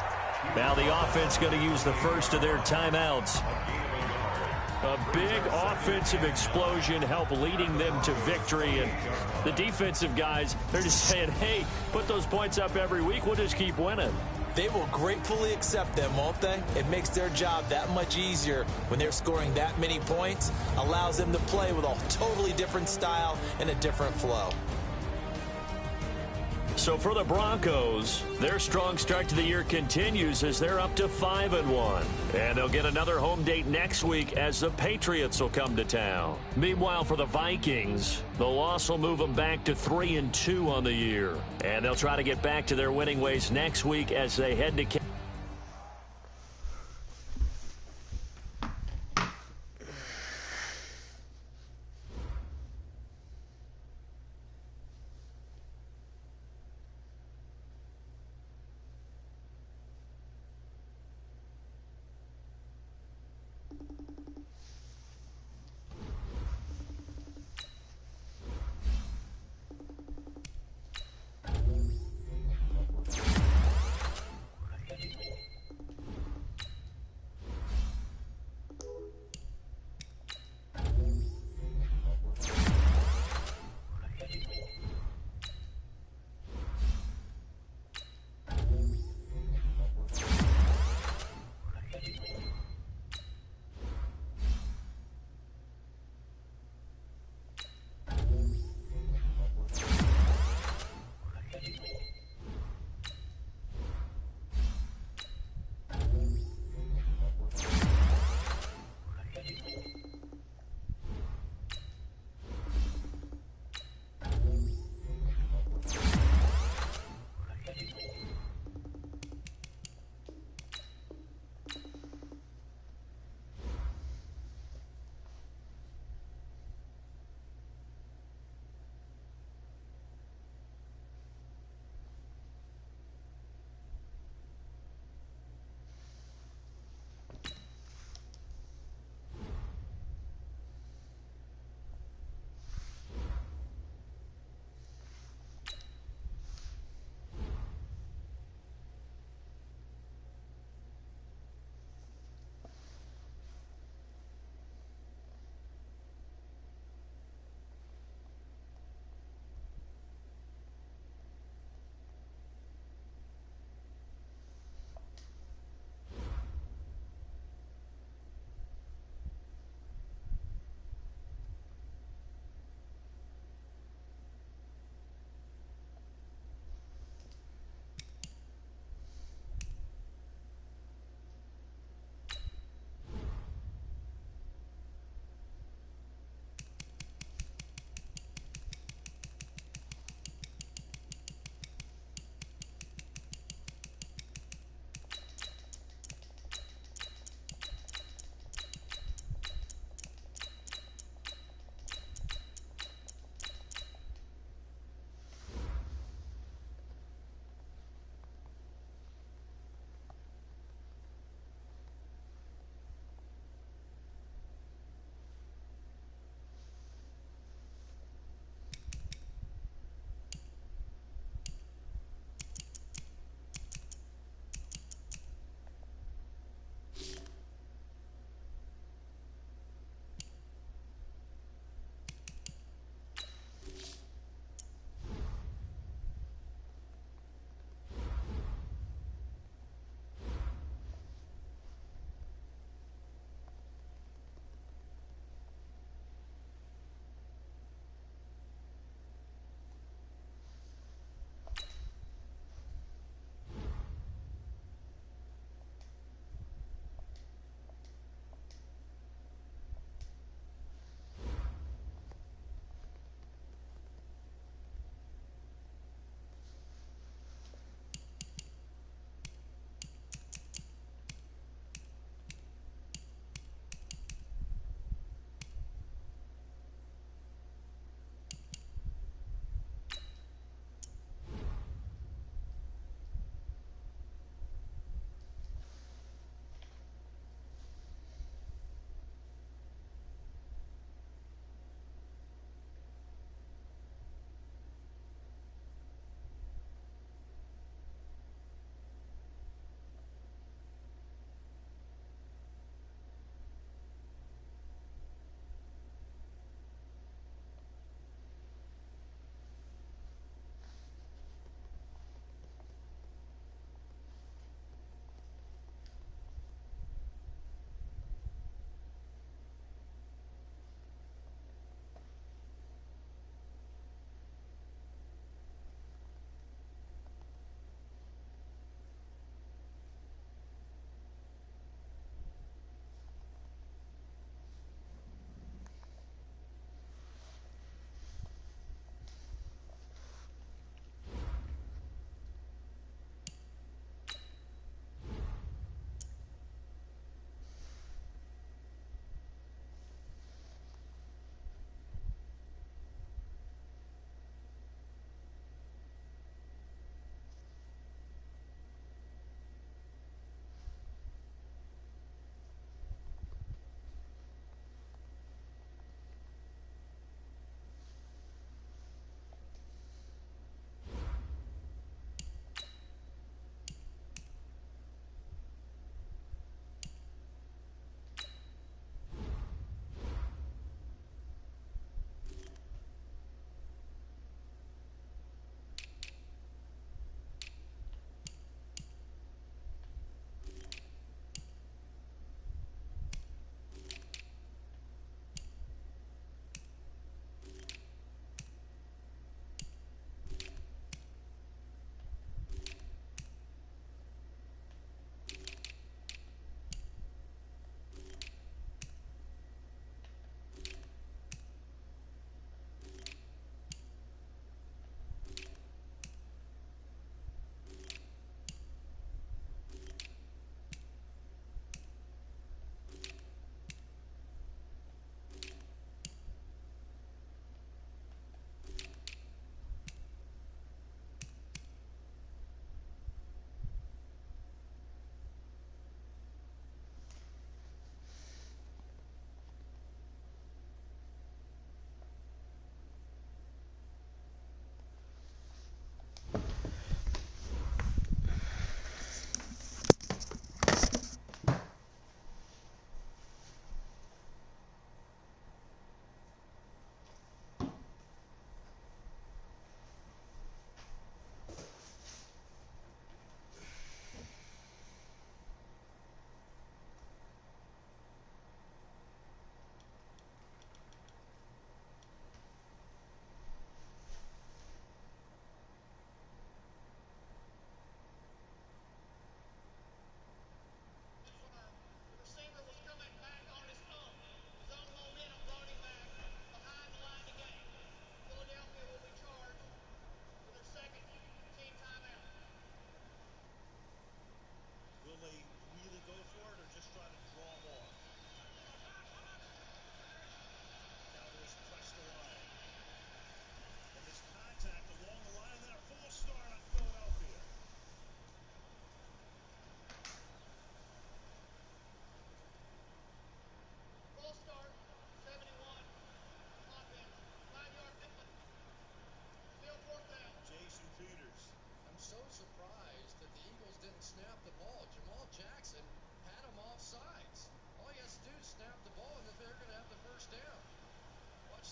Now the offense going to use the first of their timeouts. A big offensive explosion helped leading them to victory. And the defensive guys, they're just saying, hey, put those points up every week. We'll just keep winning. They will gratefully accept them, won't they? It makes their job that much easier when they're scoring that many points. Allows them to play with a totally different style and a different flow. So for the Broncos, their strong start to the year continues as they're up to 5-1. And they'll get another home date next week as the Patriots will come to town. Meanwhile, for the Vikings, the loss will move them back to 3-2 on the year. And they'll try to get back to their winning ways next week as they head to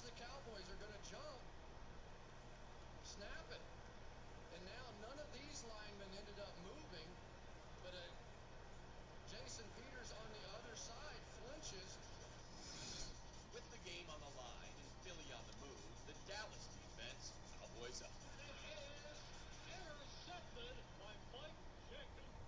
course, the Cowboys are going to jump. Snap it. And now none of these linemen ended up moving, but Jason Peters on the other side flinches. With the game on the line and Philly on the move, the Dallas defense, Cowboys up. And it is intercepted by Mike Jenkins.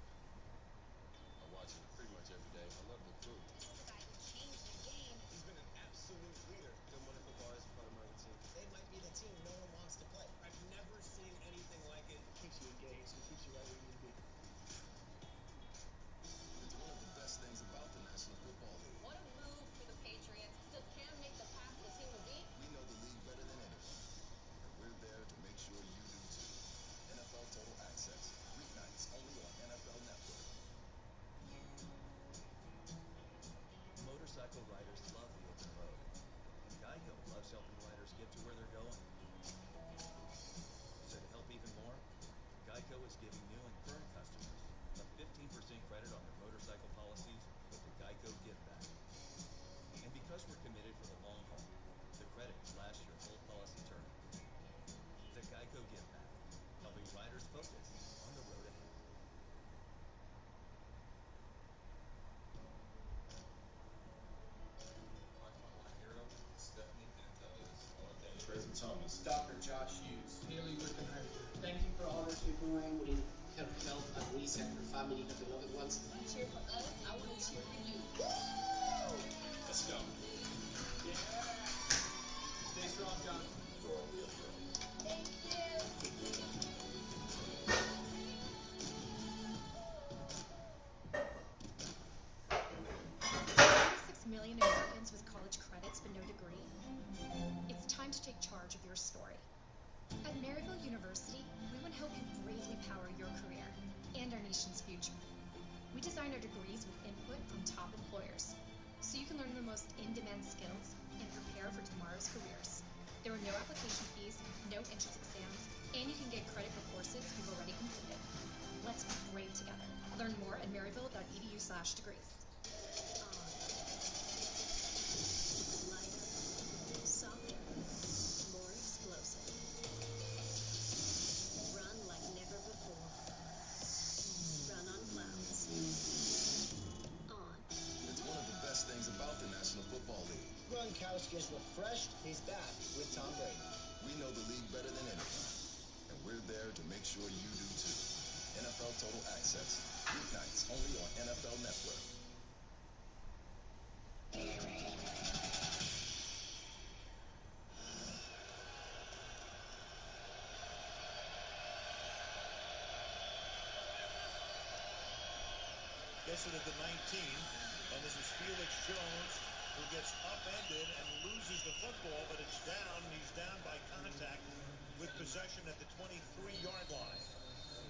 I watch it pretty much every day. I love the crew. He's the guy who changed the game. He's been an absolute leader. Good morning football is part of my routine. They might be the team no one wants to play. I've never seen anything like it. Keeps you engaged and keeps you right where you need to be. It's one of the best things about the National Football League. What a move for the Patriots. Does Cam make the pass the team will beat? We know the league better than anyone, and we're there to make sure you do too. NFL Total Access, weeknights only on NFL Network. Motorcycle riders love the open road. And Geico loves helping riders get to where they're going. So to help even more, Geico is giving new and current customers a 15% credit on their motorcycle policies with the Geico Give Back. And because we're committed for the long haul, the credit lasts your whole policy term. The Geico Give Back, helping riders focus on the road ahead. Tracy Thomas. Dr. Josh Hughes. Haley Wickenheimer. Thank you for all that you're doing. We have felt at least at your family, the beloved ones. You cheer for us, I want to cheer for you. Let's go. Yeah. Stay strong, John. Thank you. 6 million Americans with college credits but no degree. It's time to take charge of your story. At Maryville University, we want to help you bravely power your career and our nation's future. We design our degrees with input from top employers, so you can learn the most in-demand skills and prepare for tomorrow's careers. There are no application fees, no entrance exams, and you can get credit for courses you've already completed. Let's be brave together. Learn more at maryville.edu/degrees. Softer, more explosive. Run like never before. Run on clouds. On. It's one of the best things about the National Football League. Gronkowski is refreshed. He's back with Tom Brady. We know the league better than anyone, and we're there to make sure you do too. NFL Total Access, weeknights only on NFL Network. Gets it at the 19, and this is Felix Jones, who gets upended and loses the football, but it's down, and he's down by contact with possession at the 23-yard line.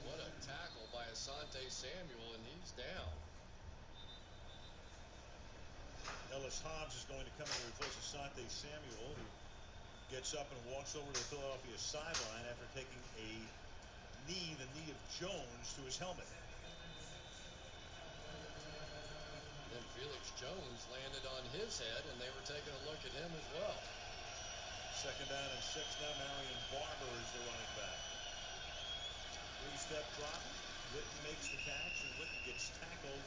What a tackle by Asante Samuel, and he's down. Ellis Hobbs is going to come in to replace Asante Samuel, who gets up and walks over to the Philadelphia sideline after taking a knee, the knee of Jones, to his helmet. Then Felix Jones landed on his head, and they were taking a look at him as well. Second down and 6 now. Marion Barber is the running back. Three-step drop. Witten makes the catch, and Witten gets tackled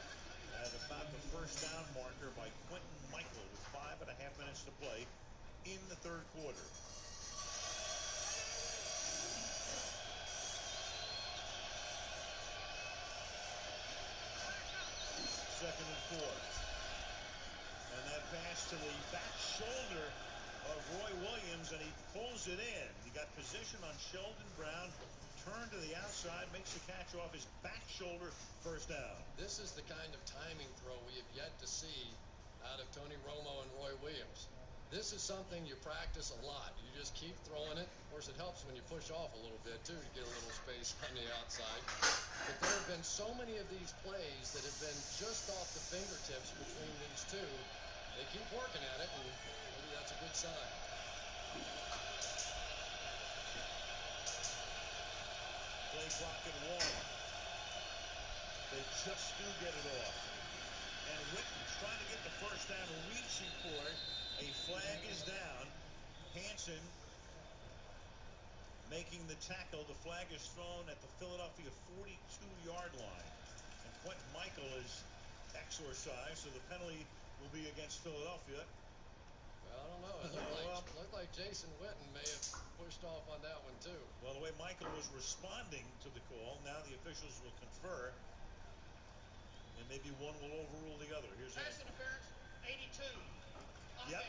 at about the first down marker by Quentin Michael with 5.5 minutes to play in the third quarter. Second and 4. And that pass to the back shoulder of Roy Williams, and he pulls it in. He got position on Sheldon Brown, turned to the outside, makes the catch off his back shoulder, first down. This is the kind of timing throw we have yet to see out of Tony Romo and Roy Williams. This is something you practice a lot. You just keep throwing it. Of course, it helps when you push off a little bit, too, to get a little space on the outside. But there have been so many of these plays that have been just off the fingertips between these two. They keep working at it, and maybe that's a good sign. Play clock at 1. They just do get it off. And Witten trying to get the first down, reaching for it. A flag is down. Hansen making the tackle. The flag is thrown at the Philadelphia 42-yard line. And Quentin Michael is exorcised, so the penalty will be against Philadelphia. Well, I don't know. It looked like Jason Witten may have pushed off on that one, too. Well, the way Michael was responding to the call, now the officials will confer. And maybe one will overrule the other. Here's pass interference, 82. Yep.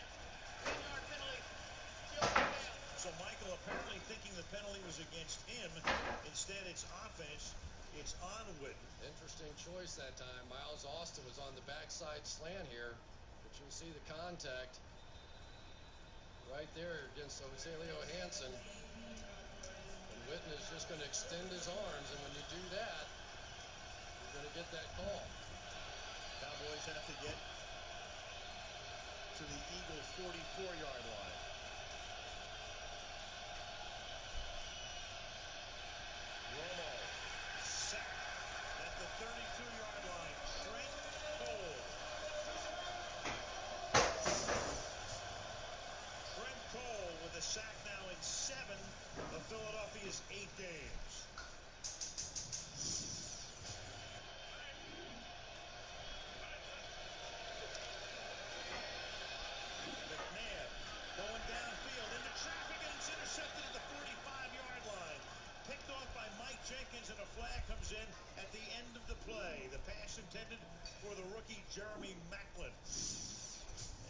10-yard penalty. Still down. So Michael apparently thinking the penalty was against him. Instead, it's offense. It's on Witten. Interesting choice that time. Miles Austin was on the backside slant here, but you'll see the contact right there against Otelio Hansen. And Witten is just going to extend his arms, and when you do that, you're going to get that call. Cowboys have to get to the Eagles' 44-yard line. Romo sacked at the 32-yard line. Trent Cole. Trent Cole with a sack now in 7 of Philadelphia's 8 games. McNabb going downfield into traffic, and it's intercepted at the 45-yard line. Picked off by Mike Jenkins, and a flag comes in at the end of the play. The pass intended for the rookie Jeremy Maclin.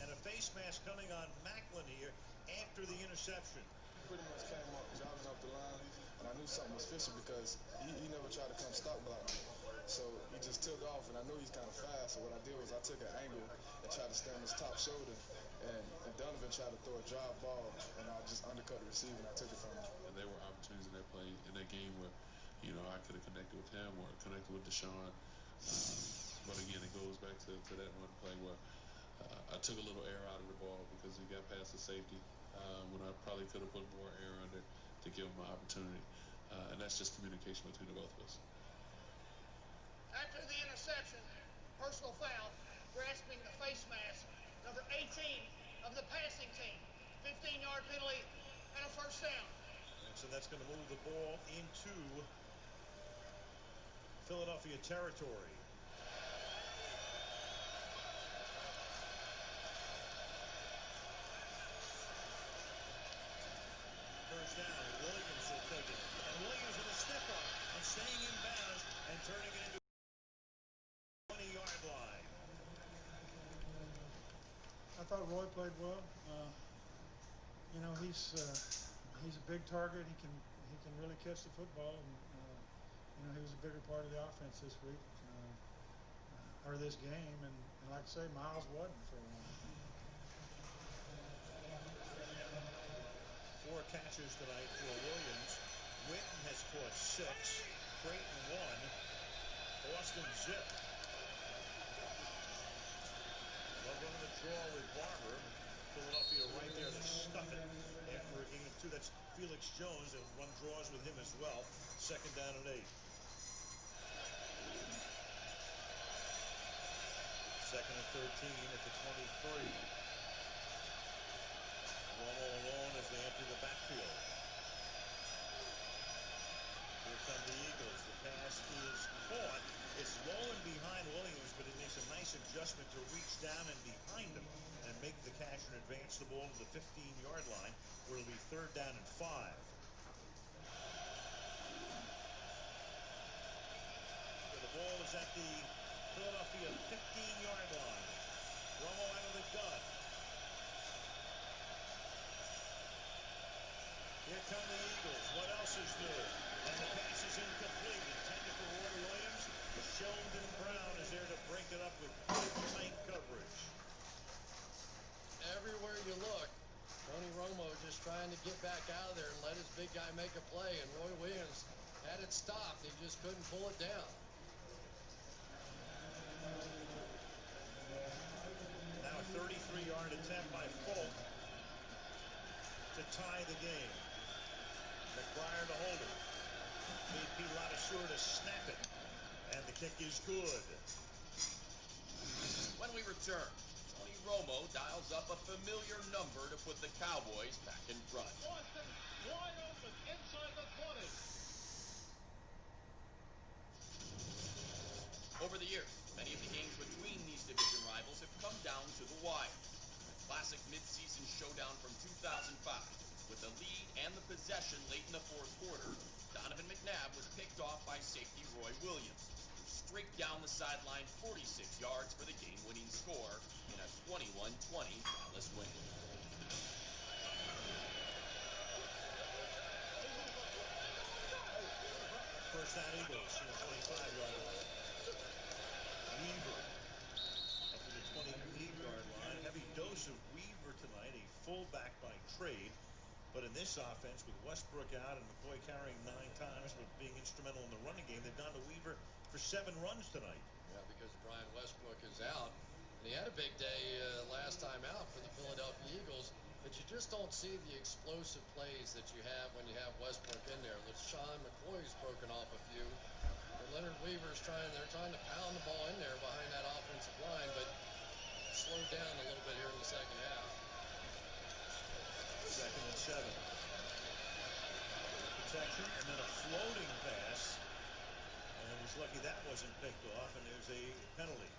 And a face mask coming on Maclin here after the interception. Pretty much came up, jogging up the line, and I knew something was fishy because he never tried to come stop block me. So he just took off, and I knew he's kind of fast. So what I did was I took an angle and tried to stay on his top shoulder, and Donovan tried to throw a drive ball, and I just undercut the receiver, and I took it from him. And there were opportunities in that play, in that game where, I could have connected with him or connected with Deshaun. But again, it goes back to that one play where I took a little air out of the ball because he got past the safety when I probably could have put more air under to give him an opportunity. And that's just communication between the both of us. After the interception, personal foul, grasping the face mask, number 18 of the passing team. 15-yard penalty and a first down. And so that's going to move the ball into Philadelphia territory. First down, Williams will take it. And Williams with a step up and staying in bounds and turning it into the 20-yard line. I thought Roy played well. He's a big target. He can really catch the football, and he was a bigger part of the offense this week or this game. And like I say, Miles wasn't for a while. 4 catches tonight for Williams. Witten has caught 6. Creighton 1. Austin zip. Well, running the draw with Barber. Philadelphia right there to stuff it after a game of 2. That's Felix Jones, and run draws with him as well. Second down and 8. Second and 13 at the 23. Romo alone as they enter the backfield. Here come the Eagles. The pass is caught. It's rolling behind Williams, but it makes a nice adjustment to reach down and behind him and make the catch and advance the ball to the 15-yard line, where it'll be third down and 5. So the ball is at the Philadelphia 15-yard line. Romo out of the gun. Here come the Eagles. What else is new? And the pass is incomplete. Intended for Roy Williams. Sheldon Brown is there to break it up with tight coverage. Everywhere you look, Tony Romo just trying to get back out of there and let his big guy make a play. And Roy Williams had it stopped. He just couldn't pull it down. Now a 33-yard attempt by Folk to tie the game. McBriar to hold it. AP Ladouceur to snap it. And the kick is good. When we return, Tony Romo dials up a familiar number to put the Cowboys back in front. Boston wide open inside the 20. Over the years, many of the games between these division rivals have come down to the wire. A classic midseason showdown from 2005. With the lead and the possession late in the fourth quarter, Donovan McNabb was picked off by safety Roy Williams, who streaked down the sideline 46 yards for the game-winning score in a 21-20 Dallas win. First down Eagles from the 25-yard line. Weaver up to the 28-yard line. Heavy dose of Weaver tonight, a fullback by trade. But in this offense, with Westbrook out and McCoy carrying 9 times, but being instrumental in the running game, they've gone to Weaver for 7 runs tonight. Yeah, because Brian Westbrook is out. And he had a big day last time out for the Philadelphia Eagles. But you just don't see the explosive plays that you have when you have Westbrook in there. LaShawn McCoy's broken off a few. And Leonard Weaver's they're trying to pound the ball in there behind that offensive line, but slowed down a little bit here in the second half. 2nd and 7. Protection and then a floating pass. And he's lucky that wasn't picked off, and there's a penalty.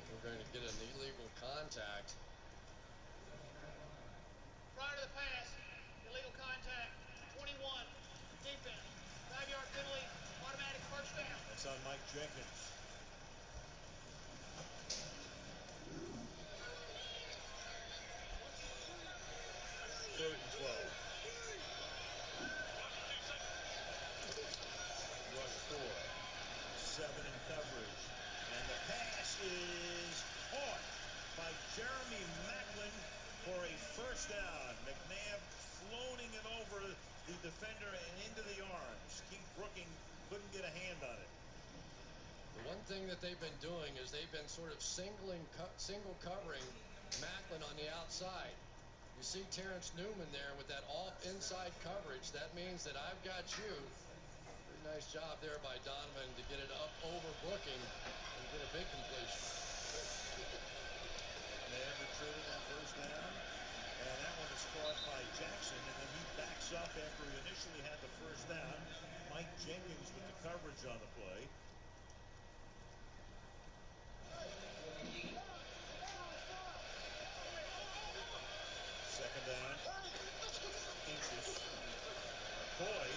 We're going to get an illegal contact. Prior to the pass, illegal contact, 21, defense, 5-yard penalty, automatic first down. That's on Mike Jenkins. Third and 12. Rush 4. 7 in coverage. And the pass is caught by Jeremy Maclin for a first down. McNabb floating it over the defender and into the arms. Keith Brooking couldn't get a hand on it. The one thing that they've been doing is they've been sort of single covering Maclin on the outside. You see Terrence Newman there with that off inside coverage. That means that I've got you. Pretty nice job there by Donovan to get it up over Brooking and get a big completion. McNabb retrieving that first down. And that one is caught by Jackson. And then he backs up after he initially had the first down. Mike Jenkins with the coverage on the play. Second down. Inches. McCoy.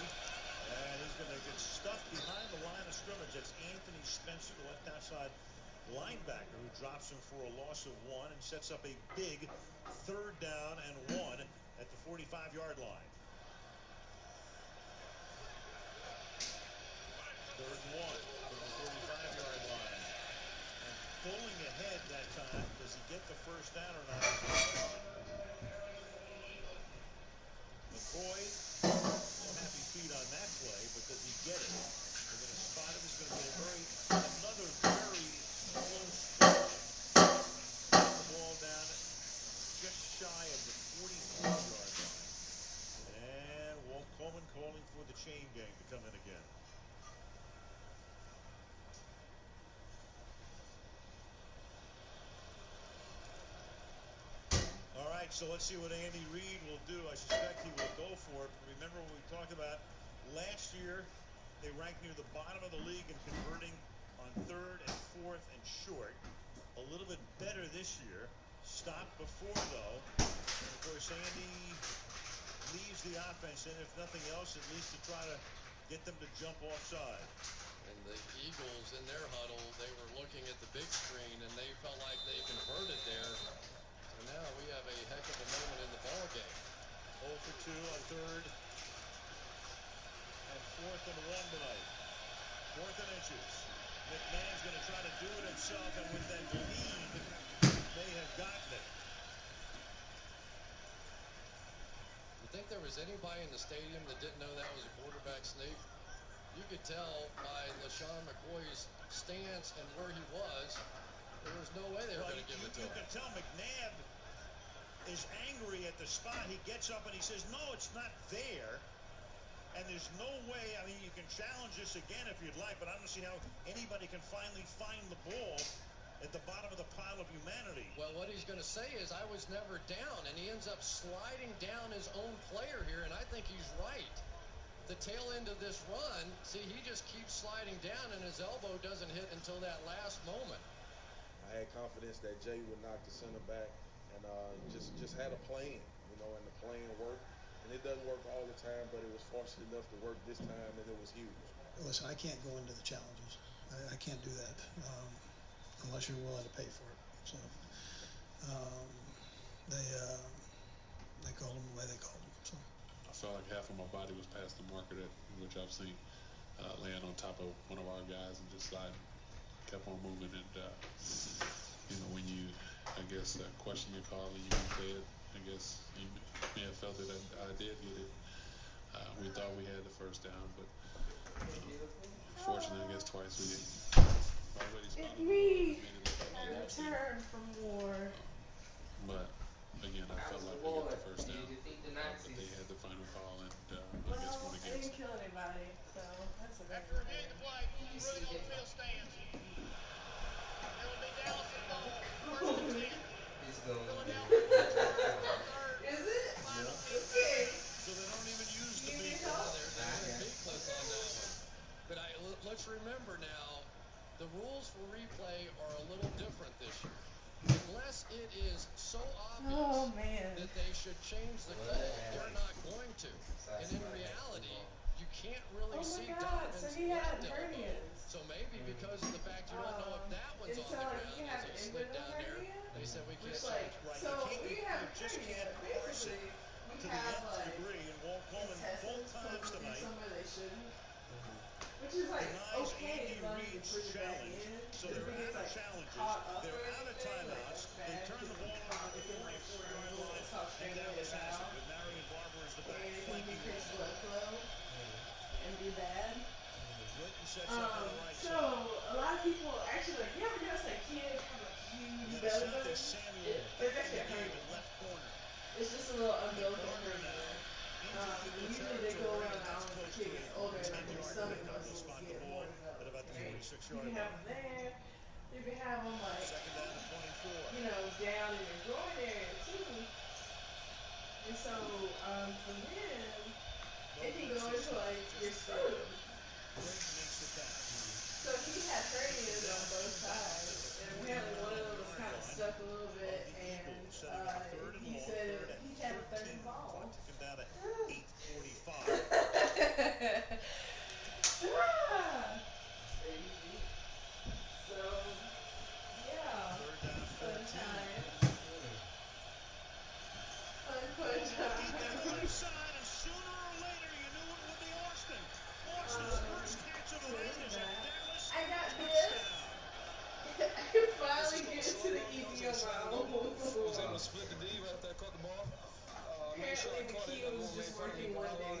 And he's going to get stuffed behind the line of scrimmage. That's Anthony Spencer, the left outside linebacker, who drops him for a loss of 1 and sets up a big 3rd down and 1 at the 45-yard line. 3rd and 1 from the 45-yard line. And pulling ahead that time. Does he get the first down or not? McCoy, no happy feet on that play, but does he get it? They're going to spot him. It's going to be another very close the ball down just shy of the 44-yard line. And Walt Coleman calling for the chain gang to come in again. All right, so let's see what Andy Reid will do. I suspect he will go for it. Remember what we talked about last year? They ranked near the bottom of the league in converting on 3rd and 4th and short. A little bit better this year. Stopped before, though. And, of course, Andy leaves the offense in, if nothing else, at least to try to get them to jump offside. And the Eagles in their huddle, they were looking at the big screen, and they felt like they converted there. So now we have a heck of a moment in the ball game. 0 for 2 on 3rd and 4th and 1 tonight. 4th and inches. McMahon's going to try to do it himself, and with that lead, they have gotten it. You think there was anybody in the stadium that didn't know that was a quarterback sneak? You could tell by LaShawn McCoy's stance and where he was, there was no way they were going to give it to him. You can tell McNabb is angry at the spot. He gets up and he says, no, it's not there. And there's no way, I mean, you can challenge this again if you'd like, but I don't see how anybody can finally find the ball at the bottom of the pile of humanity. Well, what he's going to say is, I was never down, and he ends up sliding down his own player here, and I think he's right. The tail end of this run, see, he just keeps sliding down, and his elbow doesn't hit until that last moment. I had confidence that Jay would knock the center back, and just had a plan, you know, and the plan worked. And it doesn't work all the time, but it was fortunate enough to work this time, and it was huge. Listen, I can't go into the challenges. I can't do that unless you're willing to pay for it. So they called them the way they called them. So I felt like half of my body was past the marker, that which I've seen laying on top of one of our guys and just sliding, kept on moving. And you know, when you, I guess, question your call and you said, I guess you may have felt that I did get it. We thought we had the first down, but fortunately, I guess twice we already spotted. It's me. I returned from war. But again, I felt like we got the first down, but they had the final call, and I guess went I against didn't kill anybody, so that's a good After reviewing the play, Rudy on the field stands. It will be Dallas and ball. First and 10. Is it? Okay. So they don't even use the big ball there. They're big plus on that one. But let's remember now, the rules for replay are a little different this year. Unless it is so obvious that they should change the call, they're not going to. And in reality, you can't really see Donovan's left elbow. So maybe because of the fact you don't know if that one's on the ground as he slid down there, they said we can't change. Right. So we have hernia, basically. To the nth degree, and Walt Coleman both times tonight which is like denies okay, Andy Reid's challenge. So they're out of challenges, they're out of timeouts, they turn the ball over to the 44-yard line, and Dallas has it with Marion Barber as the back flanking the ball. And be bad. Linton sets up on the right so a lot of people actually like, you ever notice that kids have a huge belly button? There's actually a hernia. It's just a little umbilical hernia. Usually they go around now when the kid gets older and their stomach muscles get more developed. You can have them there. You can have them like, you know, down in your groin area too. And so for them, it can go into like your sternum. So he had hernias on both sides, and apparently one of them was kind of stuck a little bit, and he said he had a third ball. Down at 8:45. So, yeah. Fun time. Fun time. Inside, and sooner or later, you knew it would be Austin. Austin's first catch of the night is a Dallas I got this. I could finally get to the easy on my own. Was able to split the D right after I caught the ball. Apparently the key was just working one day and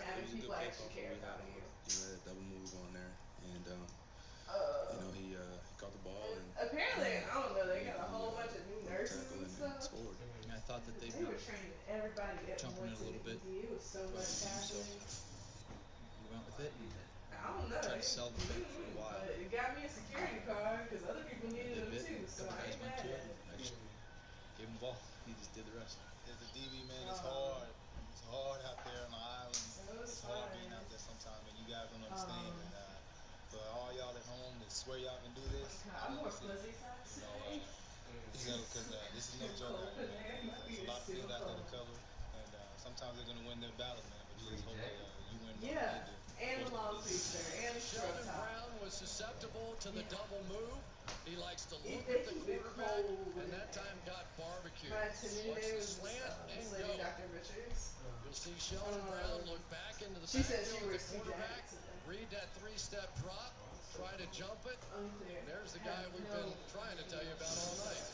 having people actually care about you. You know, had a double move on there, and you know, he caught the ball and apparently, I don't know, they got a whole bunch of new nurses and stuff. Scored. I thought that They were training everybody at jumping in a little bit. It was so much happening. We went with it and I don't know. tried to sell the thing for a while. But it got me a security card because other people needed them too, so I ain't mad at it. I just gave him the ball. He just did the rest. As a DB, man, it's hard. It's hard out there on the island. It's hard being out there sometimes, and you guys don't understand. And for all y'all at home that swear y'all can do this, I'm more fuzzy side today. because this is no joke out there, man. There's a lot of field out there to cover, and sometimes they're going to win their battles, man. But you just hope that you win. Yeah, and the long feature, and the short Sheldon top. Brown was susceptible to the double move. He likes to look at the quarterback, and that time got barbecued. Watch the slant and go. Dr. Richards. You'll see Sheldon Brown look back into the She said she backfield of was the quarterback, read that three-step drop, try to jump it. There's the guy we've been trying to tell you about all night.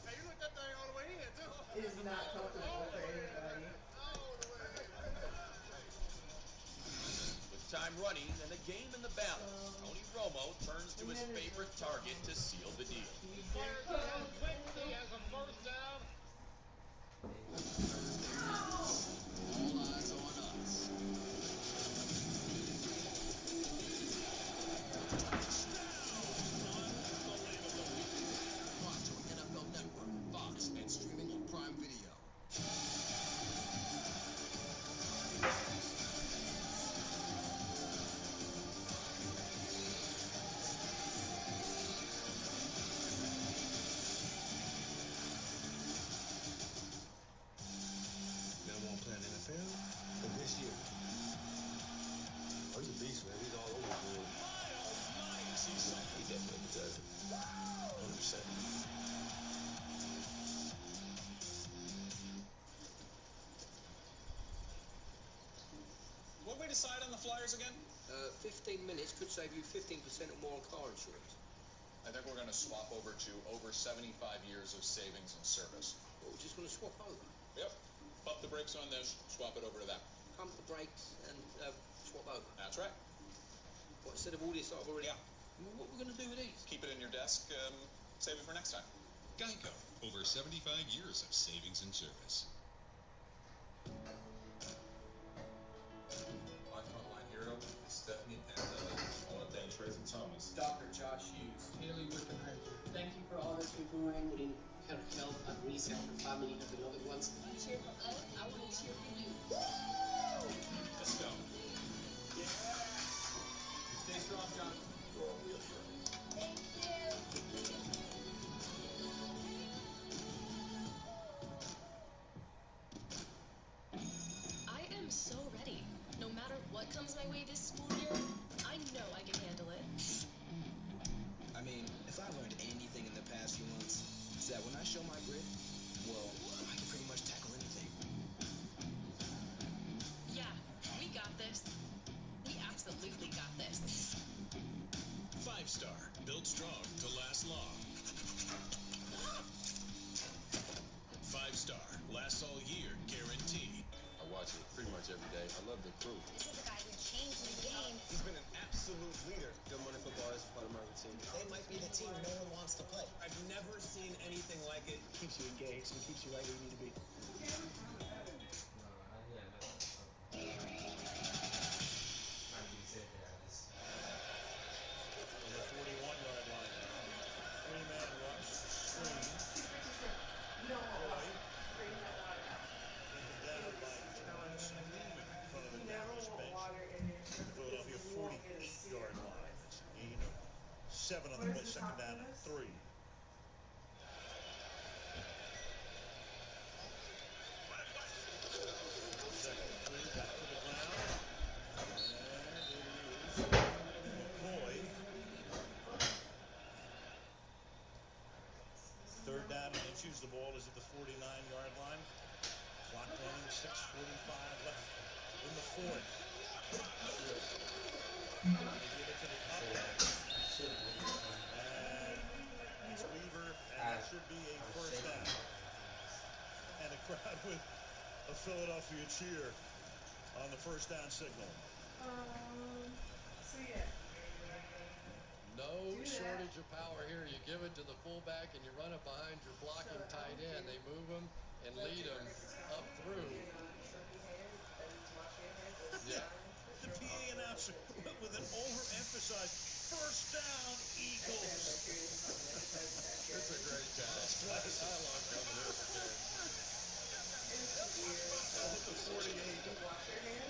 Hey, you looked that thing all the way in, too. It is not comfortable for anybody. With time running and the game in the balance, Tony Romo turns to his favorite target to seal the deal. He fires it out quickly as a first down. All eyes on us. does it. 100%. What did we decide on the Flyers again? 15 minutes could save you 15% or more on car insurance. I think we're going to swap over to over 75 years of savings and service. Well, we're just going to swap over. Yep. Pump the brakes on this, swap it over to that. Pump the brakes and swap over. That's right. What, instead of all this I've already... Yeah. What are we going to do with these? Keep it in your desk, save it for next time. Geico, over 75 years of savings and service. My frontline hero is Stephanie and I want to thank Tracy Thomas. Dr. Josh Hughes. Haley Wickenheimer. Thank you for all that you're doing. Putting health and reset your family and beloved ones. You cheer for us, I want to cheer for you. Let's go. Yeah. Stay strong, John. Thank you. I am so ready. No matter what comes my way this school year, I know I can handle it. I mean, if I learned anything in the past few months, it's that when I show my grit, well, I can pretty much tackle anything. Yeah, we got this. We absolutely got this. 5-star, built strong to last long. 5-star, lasts all year, guaranteed. I watch it pretty much every day. I love the crew. This is the guy who changed the game. He's been an absolute leader. Good Morning Football is part of my routine. They might be the team no one wants to play. I've never seen anything like it. Keeps you engaged and keeps you right where you need to be. On the 41-yard line. Three-man rush. Screen. Boy. Taken down by Terrence Newman in front of the Dallas bench. The Philadelphia 48-yard line. It's a gain of 7 on the play. Second down and 3. Second and 3. Back to the ground. And it is McCoy. Third down and inches. The ball is at the 49-yard line. Clock running. 6:45 left in the fourth. They give it to the up. And it's Weaver, and it should be a first down. And a crowd with a Philadelphia cheer on the first down signal. So yeah. No shortage of power here. You give it to the fullback and you run it behind your blocking tight end. They move them and lead them up through. Yeah. The PA announcer with an overemphasized first down Eagles. It's a great catch. I love coming here for games. At the 48,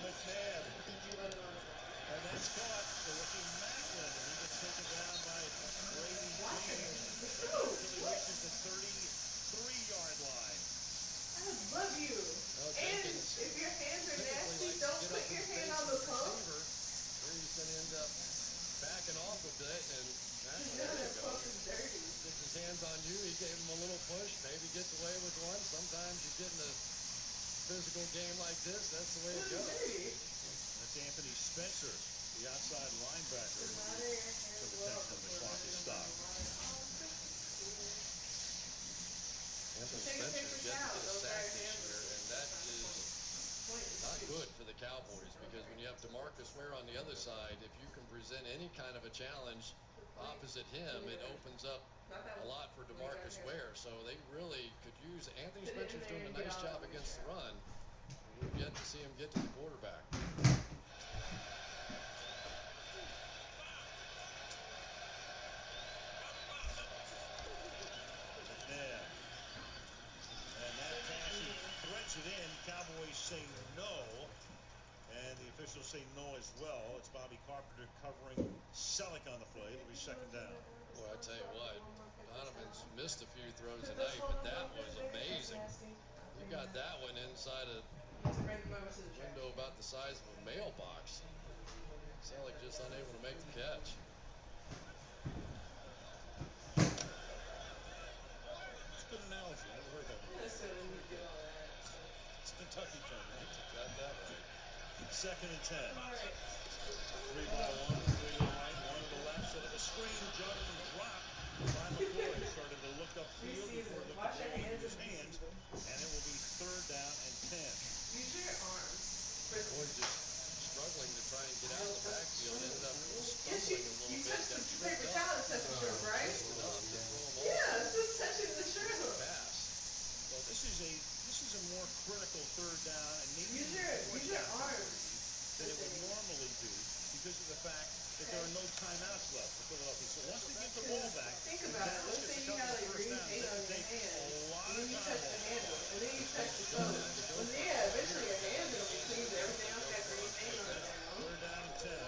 McNabb. And that's caught. The rookie Macklin. And he gets taken down by Brady Green. Until he reaches the 33-yard line. I love you. And if your hands are nasty, don't put your hand on the pump. Here he's going to end up backing off a bit, and there you go. Gets his hands on you. He gave him a little push. Maybe gets away with one. Sometimes you get in a physical game like this. That's the way it goes. That's Anthony Spencer, the outside linebacker. For the tenth when the clock is stopped. Anthony Spencer's getting to the sack this year, and that is not good for the Cowboys because when you have DeMarcus Ware on the other side, if you can present any kind of a challenge opposite him, it opens up a lot for DeMarcus Ware. So they really could use Anthony Spencer's doing a nice job against the run. We've yet to see him get to the quarterback. It in. Cowboys say no, and the officials say no as well. It's Bobby Carpenter covering Selleck on the play. It'll be second down. Well, I tell you what, Donovan's missed a few throws tonight, but that was amazing. You got that one inside a window about the size of a mailbox. Selleck just unable to make the catch. 2nd and 10. 3 by 1, 3 wide, 1 to the left, set up a screen. Jonathan dropped. Ryan McCoy started to look upfield before it looked the ball into his hands, and it will be 3rd down and 10. Use your arms. Boy, just struggling to try and get out of the backfield. Ended up stumbling a little bit. Got Paper tripped up. towel touch the shrimp, right? Just enough to throw him off. Yeah, it's just touching the shrimp. Pass. Well, this is a more critical 3rd down and maybe Use your arms than it would normally be because of the fact that there are no timeouts left for Philadelphia. So once they get the ball back, think about it. Let's say you got like green paint on your hand, and then you touch the handle, and then you touch the phone. Well, yeah, eventually your hand's gonna be clean. Everything else got green paint on it now. 3rd down and 10.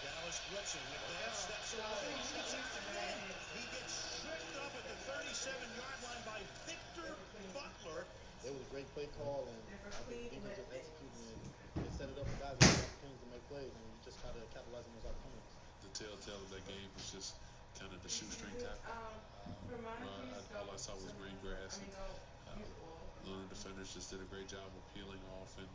Dallas blitzing. McNabb steps away. Steps after man. He gets tripped up at the 37-yard line by Victor Butler. It was a great play call, and I think defense just executing it. They set it up for guys with opportunities to make plays, and you just try to capitalize on those opportunities. The telltale of that game was just kind of the shoestring tackle. All I saw was green grass, and one of the defenders just did a great job of peeling off and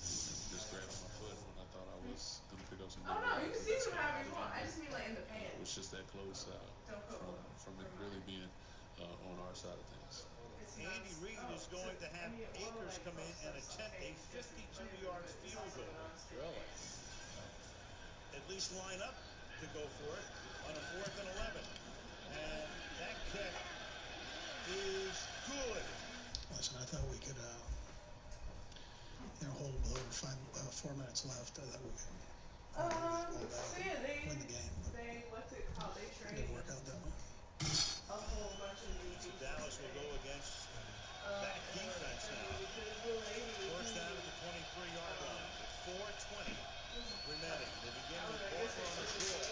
just grabbing my foot when I thought I was going to pick up some Oh no, you can see them however you want. I just mean like in the pan. It was just that close from it really being on our side of things. Andy Reid is going to have Akers come in and attempt a 52-yard field goal. Really? At least line up to go for it on a 4th and 11. And that kick is good. Listen, I thought we could, hold below 4 minutes left. I thought we could win the game. What's it called? They It train didn't work out that way. a whole bunch of new So Dallas will go against that defense now. 1st down at the 23-yard line with 4:20 remaining. They begin with Barber on the draw.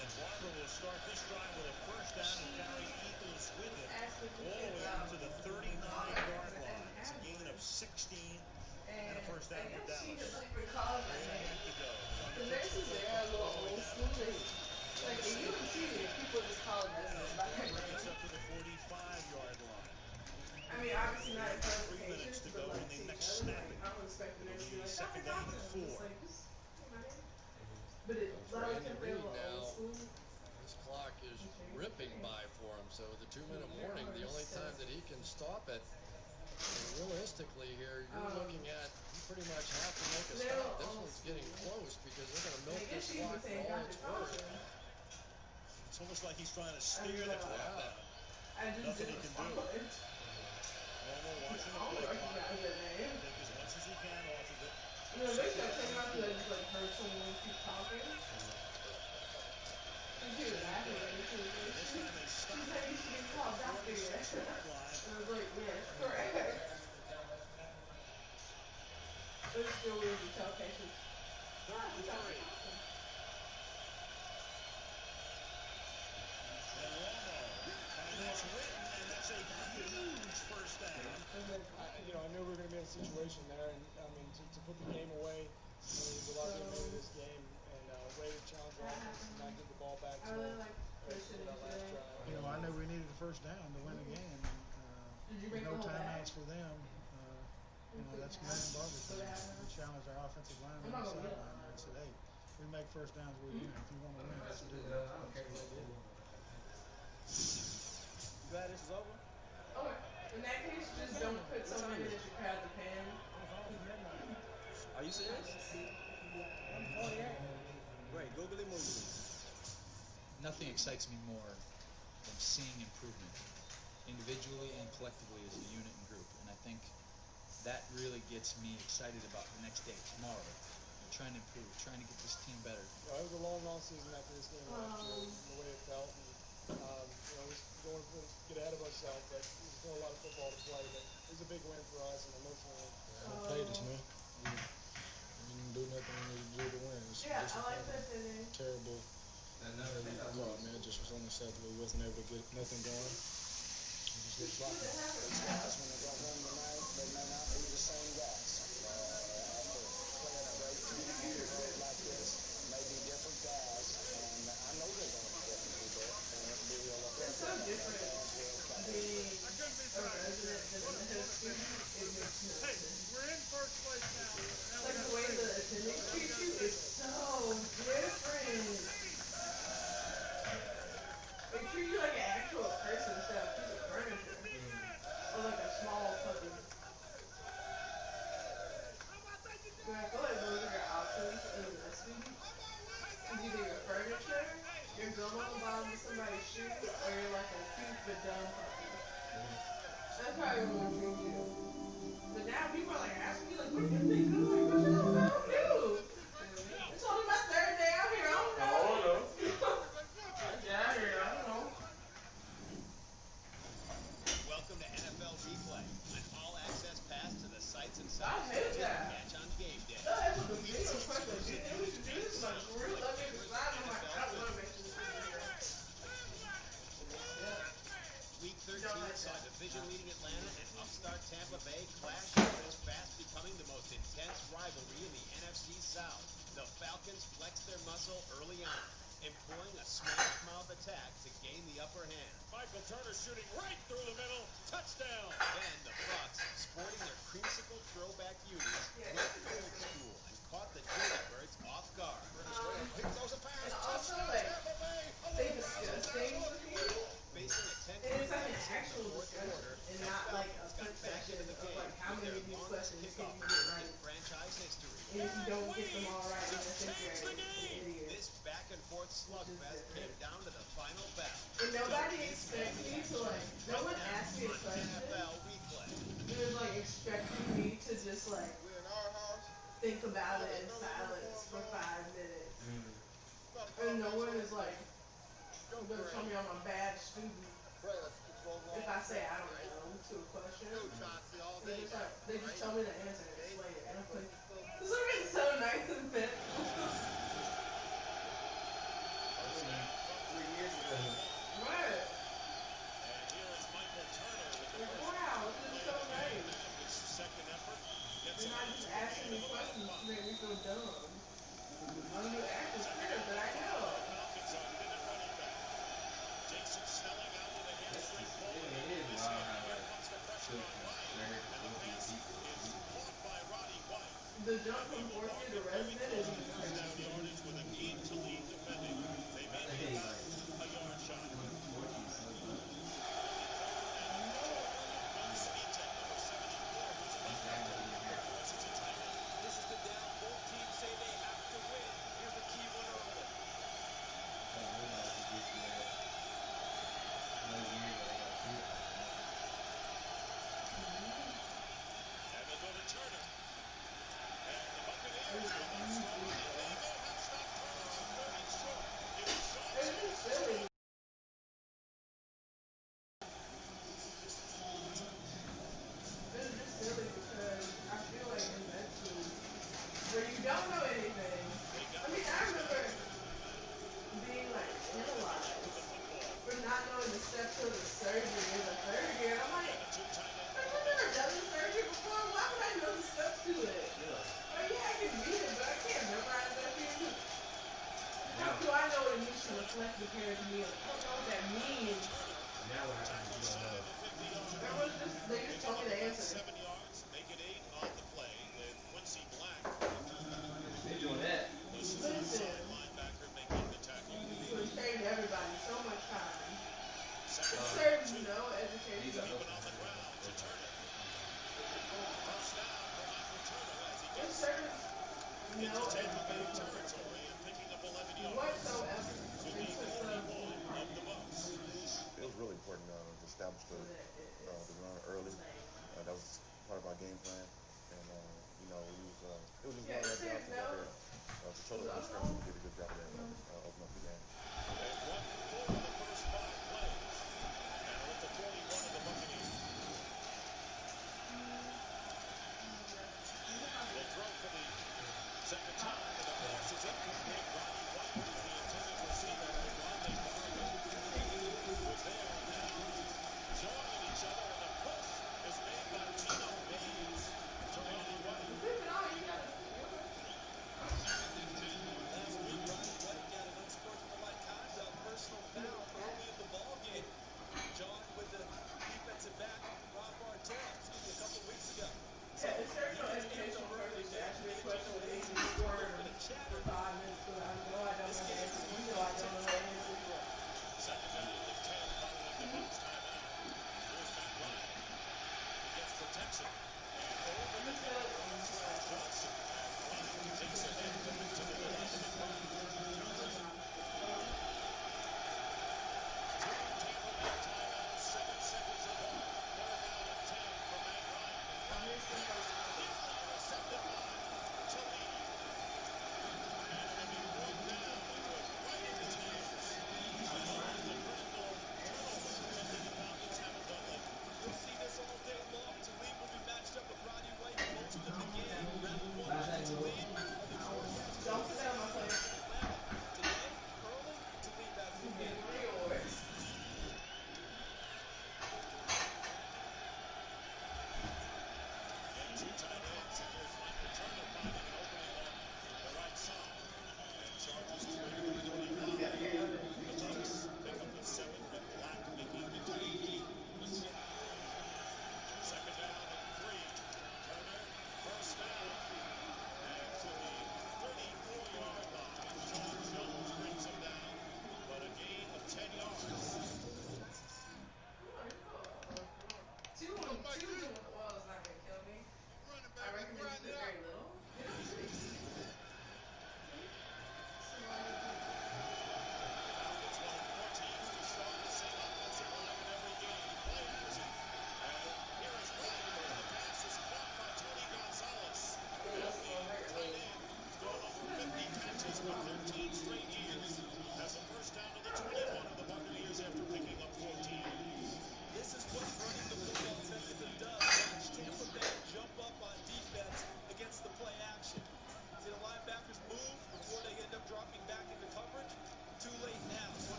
And Barber will start this drive with a 1st down and carry Eagles with him all the way out to the 39-yard line. It's a gain of 16 and a 1st down for Dallas. 3.5 to go. The nurses there are a little old school. Like, in UNC, people just call it nurses. It's up to the 45-yard line. I mean, obviously not in front of 3 minutes to patients, go but in like, the see, next snap. I don't expect the nurse to be like, 2nd down and 4. But it, For like, Andy they're a Reid little now, old school. this clock is ripping by for him. So the 2-minute warning, the only time that he can stop it. And realistically here, you're looking at you pretty much have to make a stop. This one's getting close because they're going to milk this clock for all it's worth. It's almost like he's trying to steer the clock down. Nothing he can do. Romo watching the play clock. Take as much as he can off of it. You know, they should take off because it's like hurt someone when you keep talking. And she was laughing at me too. She said you should be called doctor yet. And I was like, yes, correct. It's still weird to tell patients. Yeah, we got it. And that's written, and that's a huge 1st down. I knew we were going to be in a situation there, and I mean, to put the game away, there's a lot of people in this game, and way to challenge our offense and not get the ball back to them. I knew we needed a 1st down to win the game. No timeouts for them. That's Glenn and Barber. We challenged our offensive line on the sideline and said, hey, we make 1st downs, we win. If you want to win, let's do it. That's what they did. You glad this is over? Oh, in that case, just don't put so many that you crowd the pan. Are you serious? 148. Great, googly moogly. Nothing excites me more than seeing improvement individually and collectively as a unit and group. And I think that really gets me excited about the next day, tomorrow. We're trying to improve, trying to get this team better. It was a long off season after this game last year, the way it felt. And, we're going to get ahead of ourselves, but there's still a lot of football to play. But it was a big win for us and emotionally. We played us, man. We didn't do nothing we needed to do to win. It's Yeah, I like that finish. terrible. Man, just was unacceptable. We wasn't able to get nothing going. We just looked sloppy. These guys, when they go home tonight, they may not be the same guys. After playing a great team like this, may be different guys, and I know they're going to be different people. And it'll be It's so different being a resident than a student. It makes no sense. Hey, we're in 1st place now. numb on the bottom of somebody's shoe, or you're like a cute but dumb puppy. That's probably what I'm gonna treat you. But now people are like asking me like, what do you think? I'm like, what you don't know? It's only my third day out here. I don't know. Get out here. I don't know. Welcome to NFL Replay, an all-access pass to the sights and I sounds hate you that. catch on game day. That's what the video question. You think we should do this much? We're looking at the side. I'm like, I don't want to make this video. Week 13 saw division leading Atlanta and upstart Tampa Bay clash in what is fast becoming the most intense rivalry in the NFC South. The Falcons flexed their muscle early on, employing a smash-mouth attack to gain the upper hand. Michael Turner shooting right through the middle. Touchdown. Then the Bucs, sporting their creamsicle throwback unis, went old school and caught the Jailbirds off guard. And also, like, they discuss things with you. Facing a 10 And it's like an actual discussion and not like a quick session of like how many of these questions can you get right. Franchise history. And if you don't get them all right, then I think you're an idiot. This back and forth slugfest came down to the final bell. And nobody expects me to like, no one asked me a question. It was like expecting me to just like think about it in silence for 5 minutes. And no one is like gonna tell me I'm a bad student if I say I don't know to a question. They just tell me the answer and explain it. And I'm like, this would have been so nice and fit. 3 years ago. Right. Wow, this is so nice. You're not just asking me questions to make me feel dumb. I'm gonna do active spirit, but I know. The jump from fourth year to resident is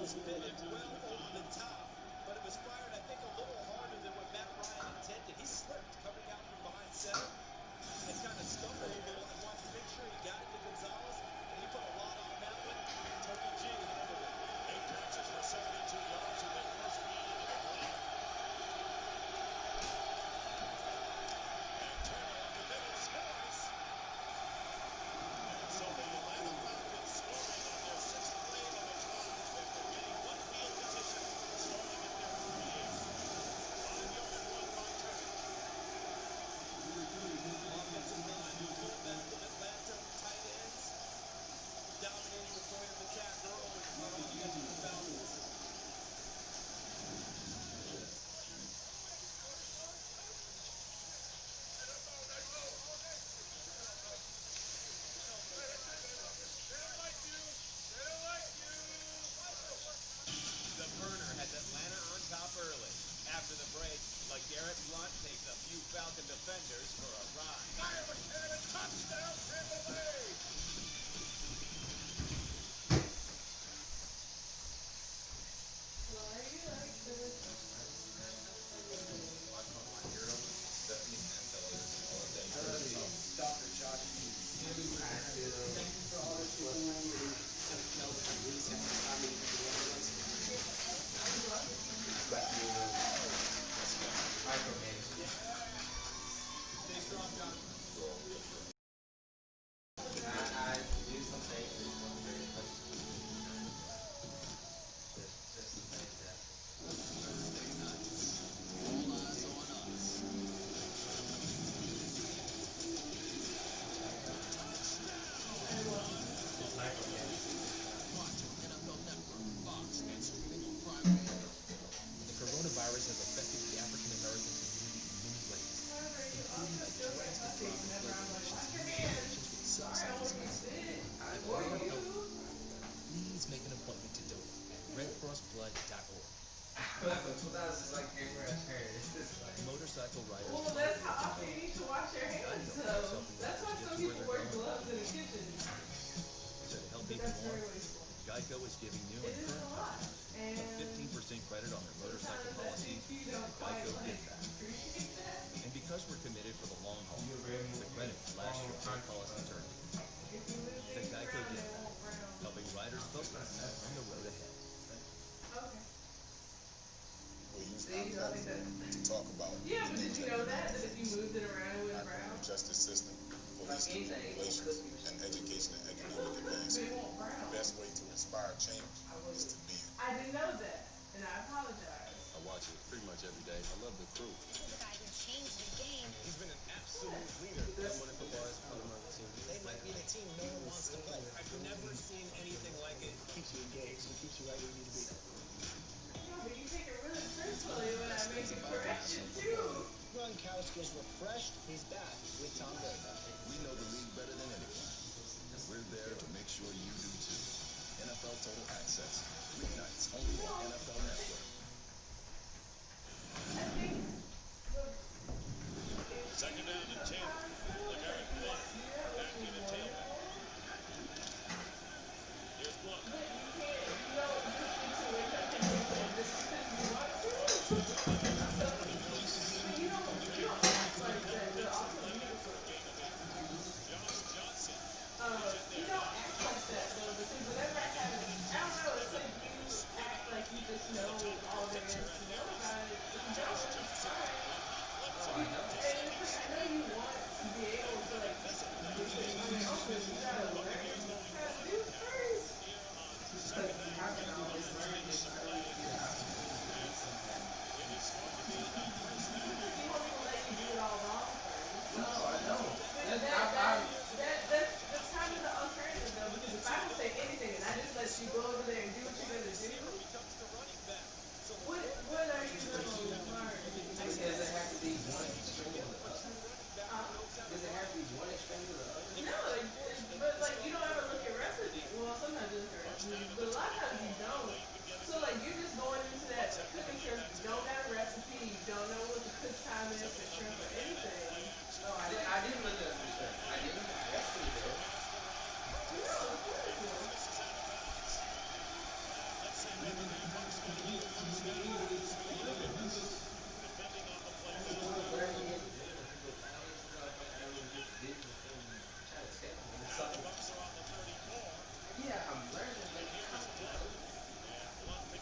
was fitted well over the top, but it was fired, I think, a little harder than what Matt Ryan intended. He slipped coming out from behind center and kind of stumbled a little. I watched the picture. He got it to Gonzalez, and he put a lot on that one. Tony G handled it. 8 catches for 72 yards in their first game into the play. And Turner up the middle scores. And so the Atlanta Falcons scoring on their 6th play of the drive after getting one field position starting at their 38. 5-yard run by Turner. Offensive line, the fullback of Atlanta, tight ends, dominating the point of attack early on offense for the Falcons. The burner has Atlanta on top early. After the break, LeGarrette Blount takes a few Falcon defenders for a ride. Fire the cannon, touchdown, Tampa Bay! Why you like this? Stephanie Antella is all day. Dr. Josh thank you for all that you're doing. And kind of help and reset the family for the other ones. Stay strong, John. I do some things. Just fantastic. The coronavirus has affected the African American community in many ways, including a drastic drop in blood donations and new patients with suicide disease. If you want help, please make an appointment to donate. RedCrossBlood.org. Motorcycle riders. Well, that's how often you need to wash your hands, though. That's why some people wear gloves in the kitchen. To help But people that's very more, wasteful. Geico is giving new It and is a current lot. customers a And 15% credit on their motorcycle sometimes I policy think you with don't quite Geico like Get Back. appreciate that. And because we're committed for the long haul, the credit will last your whole policy term. If you move The things Geico around, Get they Back, won't frown. helping riders focus on the road ahead. Okay. We use See, you our like that? to talk about Yeah, but did you know that? That if you moved it around, it wouldn't frown? justice system, police relations, and education and economic But advancement. it won't frown. The best way to inspire change is to be it. I didn't know that, and I apologize. I watch it pretty much every day. I love the crew. This is the guy who changed the game. He's been an absolute leader. They might be the team no one wants to play. I've never seen anything like it. Keeps you engaged and keeps you right where you need to be. Yeah, but you take it really personally when I make a correction, too. Gronkowski's refreshed. He's back with Tom Brady. We know the league better than anyone. And we're there to make sure you do too. NFL Total Access. Weeknights only on NFL Network. I think Second down and 10. LeGarrette Blount back into Tampa. Here's Blount. But you can't, you don't just get to wake up and do it just because you want to. But you don't act like that. But also you Josh Johnson. you don't act like that though, because whenever I have, I don't know, it's like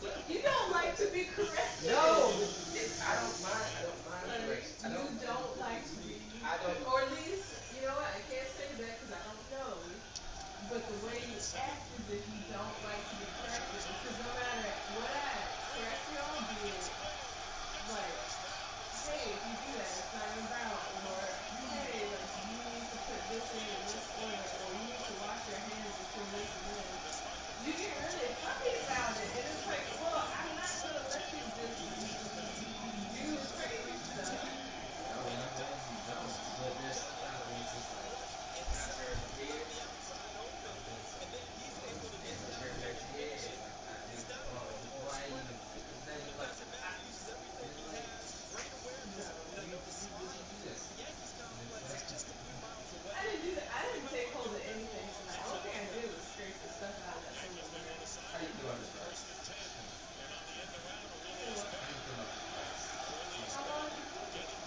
You don't like to be corrected. No, I don't mind. I don't mind correction. I don't. You don't like to be. I don't. Or at least, you know what? I can't say that because I don't know. But the way you act is if you don't like to be corrected. Because no matter what I correct you on, be it like, hey, if you do that, it's not your brown. Or hey, like you need to put this in this order, or you need to wash your hands between this and this. You get really funny about it, and it's like, well, I'm not gonna let you just do crazy stuff. No, not when you don't. But there's sometimes when it's just like, I turn my head, I'm doing something. And I turn back the head, like I do. Oh, before I even, it's not even like, ah, it's like, you do this. And it's like, I didn't do that. I didn't take hold of anything tonight. The only thing I did was scrape the stuff out of that pillow tonight. how you feel about this price? How you feel about this price? How long did you take it?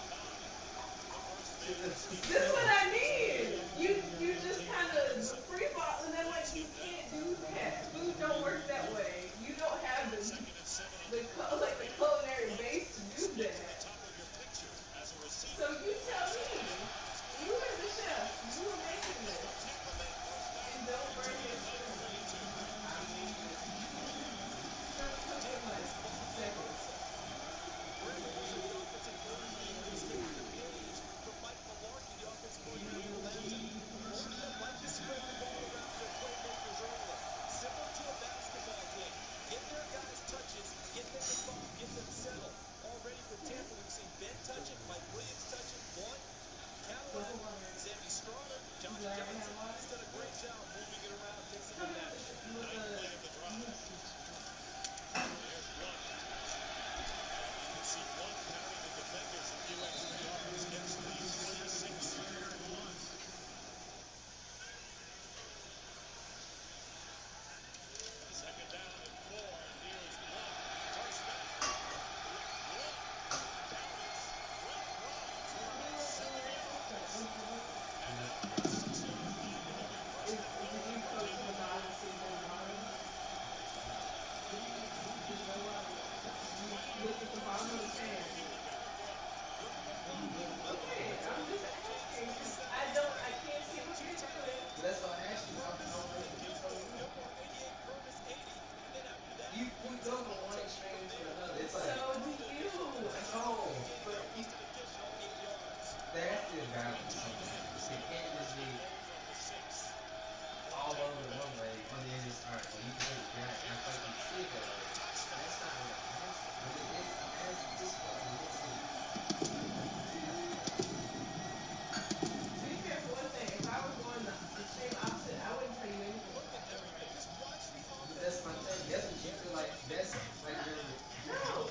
This is what I mean. You just kind of free fall, and then like you can't do that. Food don't work that way. You don't have the culinary base to do that. So you tell me. You are the chef. You are making this, and don't burn your food. Don't cook in like seconds. Similar to a basketball game. Get their guys touches, get them involved, get them settled. Already with Tampa, we've seen Ben touch it, Mike Williams touch it, one. Cadillac, Sammy Strawder, Josh Johnson. He's done a great job moving it around, mixing and matching. Ninth play of the drive. There's one. You can see one carry the defenders a few extra yards. Gets to the 26-yard line. Second down and 4. Here's one. Touchdown. One. Down is Brett Robbins. 7 yards. And now gets 2 into the first half. Did you coach the bottom season bottom? Look at the bottom of the pan. Okay, I'm just asking. I can't see what you're doing. That's why I asked you. You go from one extreme to another. It's like, So do you. no, but there has to be a balance sometimes. It can't just be all over one way, and then just, all right, well, you can take that, and I thought you see it that way. That's not what I'm asking. But it is, I'm asking this part, and this is. To be fair, for one thing, if I was going the extreme opposite, I wouldn't tell you anything about that. But that's my thing. That's what you feel like. That's like really. No,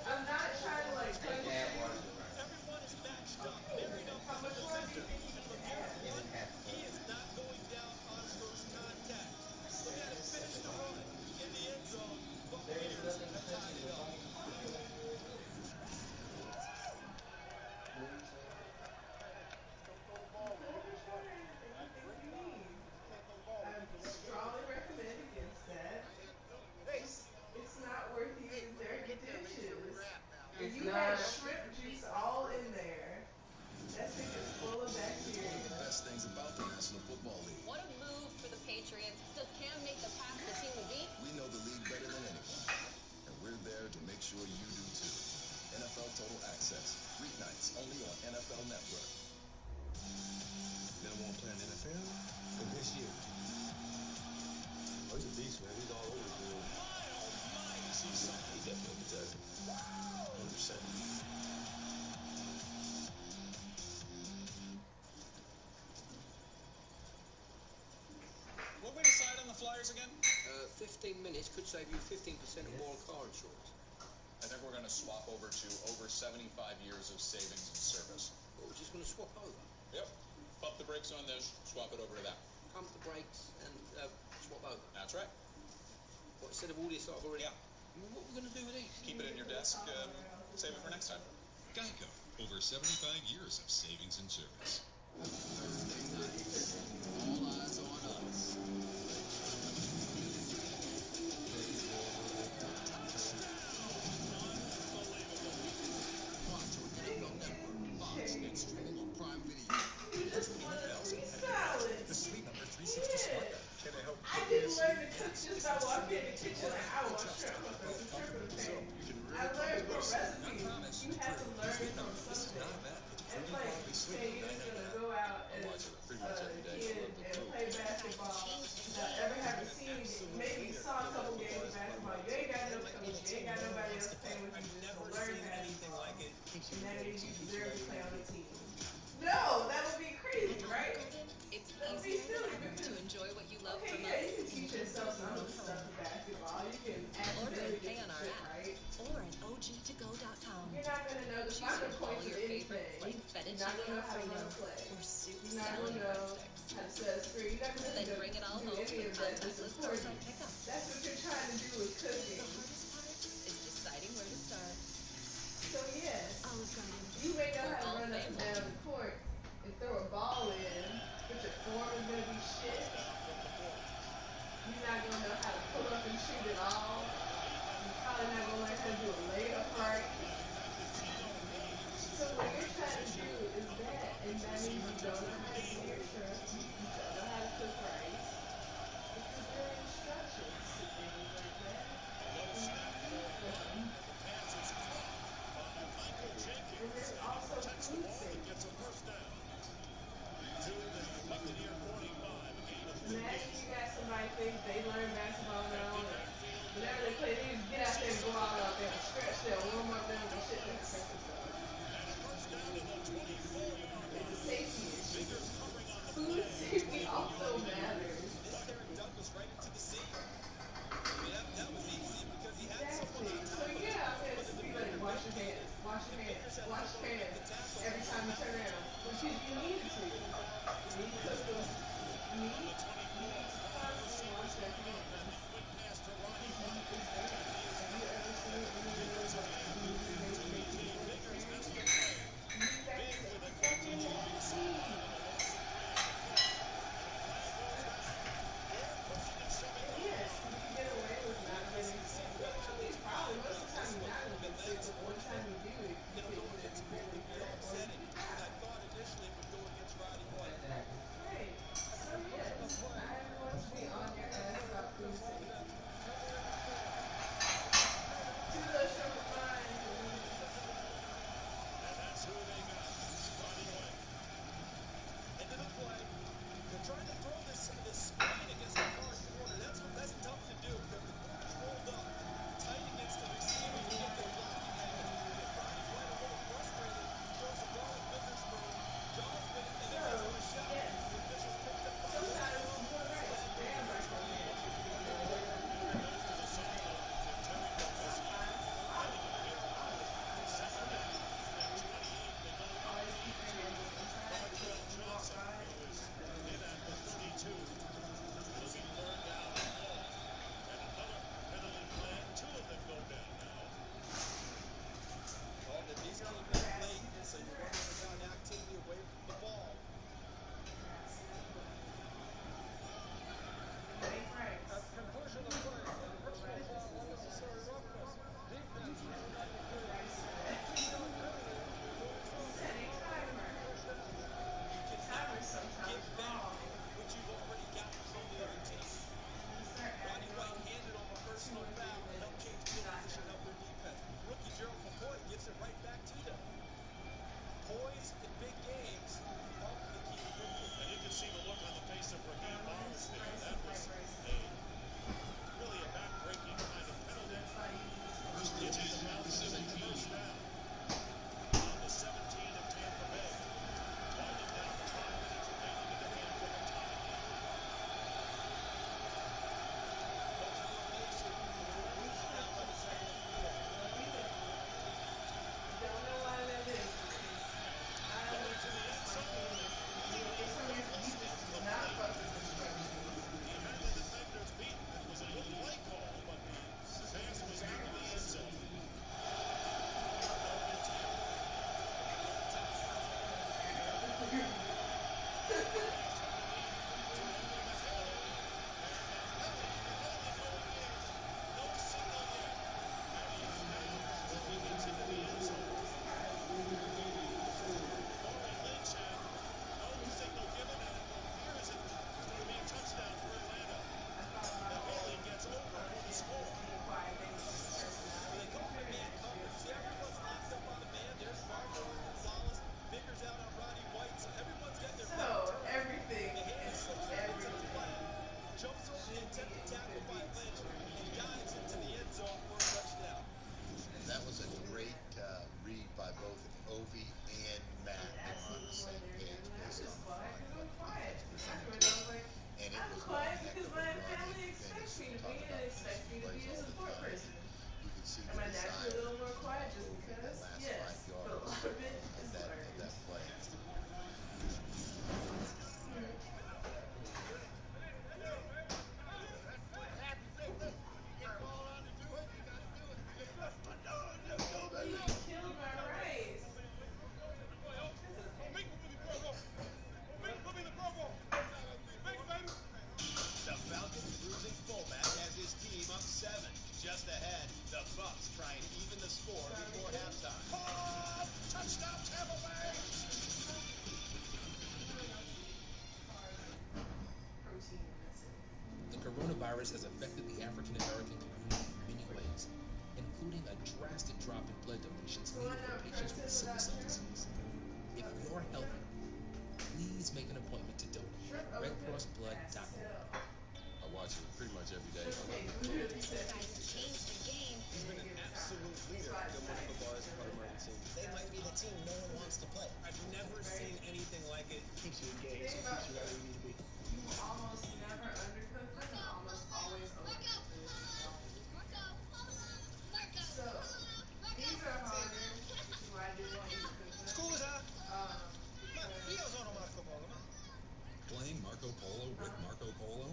I'm not trying to like Take punish that you. water to right. Okay, how much more do you think you need to add? It didn't have to. He is not going down on first contact. Look at him finish the run in the end zone. There is nothing touching the ball. I strongly recommend against that. It's not worth using dirty dishes. If you had shrimp juice all in there, that thing is full of bacteria. One of the best things about the National Football League, What a move for the Patriots. Does Cam make the pass the team will beat? we know the league better than anyone. And we're there to make sure you do too. NFL Total Access. Weeknights only on NFL Network. Then won't play in the NFL for this year. Oh, he's a beast, man. He's all over the field. He definitely does it. 100%. What we decide on the Flyers again? 15 minutes could save you 15% or more on car insurance. I think we're going to swap over to over 75 years of savings and service. Well, we're just going to swap over. Yep. Pump the brakes on this, swap it over to that. Pump the brakes and swap over. That's right. What, instead of all this I've already... Yeah. What are we going to do with these? Keep it in your desk, save it for next time. Geico. Over 75 years of savings and service. Thursday night, all eyes on us. and that means you deserve to play on the team. No, that would be crazy, right? It's That would be easier silly than ever to because enjoy what you love okay, from yeah, us. you can teach yourself some of the stuff in basketball. You can accidentally Pay get on the our shit app right. or at OG2Go.com. You're not gonna know the Choose final from points all of your favorites anything. like You're not gonna fettuccine know how to run Alfredo a play. or soup You're not salad gonna know breadsticks. how to set a screen. You're not gonna Then know bring it all do home any with of that that's contactless important. curbside pickup. That's what you're trying to do with cooking. The hardest part is deciding where to start. So yes, Olive Garden. you may know We're how to all run up and family. down the court and throw a ball in, but your form is gonna be shit. You're not gonna know how to pull up and shoot at all. You're probably not gonna learn how to do a layup right. So what you're trying to do is that, and that means you don't know how to do your shrimp, you don't know how to cook rice, because there are instructions to things like that. And you read them. And there's also food safety. Imagine you got somebody think they learn basketball now, and whenever they play, they just get out there and go all out there and stretch there, warm up there and shit like that. It's a safety issue. Food safety also matters. Douglas right into the seam. I mean, that was easy because he had someone Exactly. on So top of him. yeah, I'm gonna be like, wash your hands, wash your hands, wash your hands every time you turn around, because you needed to. When you cook the meat, you need to constantly wash your hands. Because meat is dirty. Have you ever seen anywhere where meat is making vegetarian? Meat that is fucking nasty. And yes, you can get away with not getting sick. Well, I mean, probably most of the time you're not gonna get sick, but the one time you do, it can either be really bad or you can die. Right. So yes, I am going to be on your ass about food safety. Two of those shrimp are fine. Into the play. They're trying to throw this screen against the far corner. That's tough to do because the corner's rolled up, tight against the receiver. You get the blocking angle. If Rodney White a little frustrated, throws the ball at Witherspoon. Jaws with it, and then gives him a shot. Yes. The officials pick the foul. Sometimes you're right. Damn right your hands should be clean. Sometimes, a lot of the time, always keep your hands inside. You walk by, you're not gonna These teams have late, so you're wondering about activity away from the ball. Conclusion of play. Personal foul, unnecessary roughness. Defense Setting timer. Timer's sometimes wrong. What you've already gotten from the other team. Rodney White handed off a personal foul and helped change field position of their defense. Rookie Gerald McCoy gives it right back to them. Poise in big games, often the key to victory. And you can see the look on the face of Raheem Morris there. That was really a back-breaking kind of penalty. It's at about 17 first down. On the 17 of Tampa Bay. Winding down the 5 minutes remaining in the game for the tie. Don't know why that is. I don't know if it's my team. It's from your, you just do not fuck with instructions. just ahead. The Bucks try and even the score before halftime. Oh, touchdown Tampa Bay! The coronavirus has affected the African American community in many ways, including a drastic drop in blood donations needed for patients with sickle cell disease. If you're healthy, please make an appointment to donate at redcrossblood.org. I watch it pretty much every day. These guys changed the game. He's been an absolute leader for Gilmore Football as a part of American team. They might be the team no one wants to play. I've never seen anything like it. Keeps you engaged. It keeps you where you need to be. You will almost never undercook them and almost always overcook them. So, these are harder, which is why I do want you to cook them. Scusa! Because Io sono Marco Polo, ma... Playing Marco Polo with Marco Polo?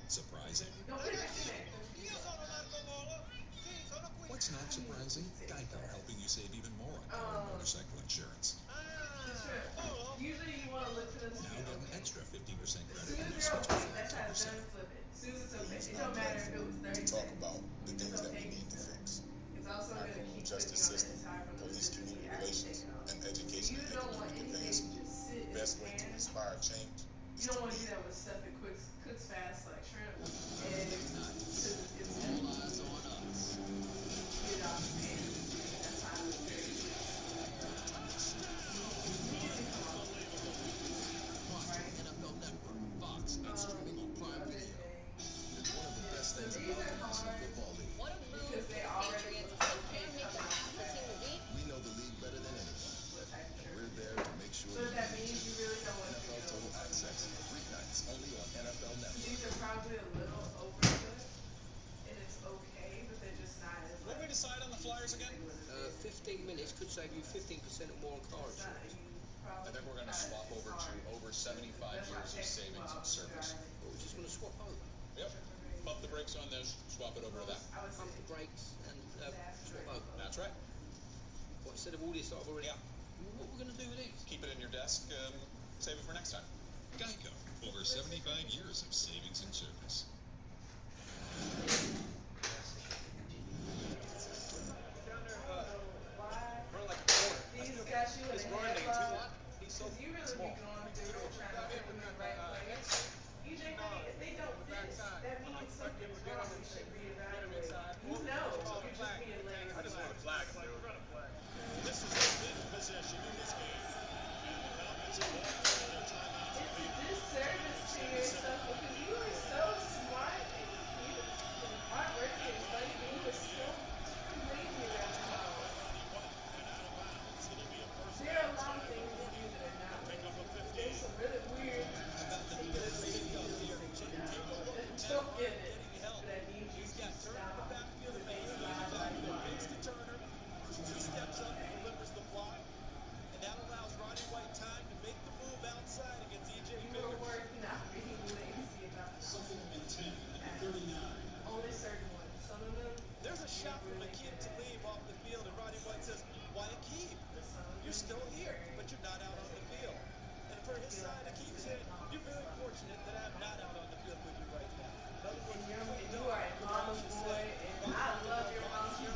Surprising. don't put that in there. Io sono Marco Polo! Sì, sono qui! What's not surprising? Geico helping you save even more on car and motorcycle insurance. Usually you want to look to the Now get an extra 50% credit Soon when you as you're switch to okay, let's have them flip it. Soon as it's okay. It don't matter if it was 30 Talk seconds. about the It's things that we okay. need to fix. It's also Our going to criminal keep justice cooking system, on the entire from police community relations, and education You and don't want economic anything advancement. to just sit in Best the way to pan. inspire change. You don't want to do that with stuff that cooks fast like shrimp. And it's All eyes on us. get off the pan. That's how it's very NFL Network, Fox, and streaming on Prime Video. It's one of the best things about the National Football League. What a move Because for they the already Patriots. look Can Cam make them half the single week? We know the league better than anyone. We're there to make sure So you that do. means you really don't want to NFL Total Access, weeknights only on NFL Network. These are probably a little overcooked, and it's okay, but they're just not as What did we decide on the Flyers again? 15 minutes could save you 15% or more on car insurance. I think we're going to swap over to over 75 years of savings and service. We're just going to swap over. Yep. Pump the brakes on this, swap it over to that. Pump the brakes and swap over. That's right. What, instead of all this I've already... Yeah. What are we going to do with these? Keep it in your desk, save it for next time. Geico, over 75 years of savings and service. Run like a corner. These got you in His a run ain't too headlock. hot. He's so You really small. be going through it trying to pick the right players. EJ, if they don't fit, that means something's wrong. We should reevaluate. You know, you're just being lazy. I just want a flag. This is a big possession in this game. And the Falcons have all taken their timeouts. It's a disservice to yourself because you were so smart and cute and hardworking and funny, but you were still lazy around the house. There are a lot of things that you that are not lazy. There's some really weird things that don't get it. But I need you to stop. He steps up and delivers the block. And that allows Roddy White time to make the move outside against EJ You were worth not being lazy about only certain ones. Some of them. There's a shot from Akeem to leave off the field, and Roddy White says, "Why Akeem? You're still here, but you're not out on the field." And for his side, Akeem said, "You're very fortunate that I'm not out on the field with you right now." In other words, You are a mama's boy, and I love your mama's boy.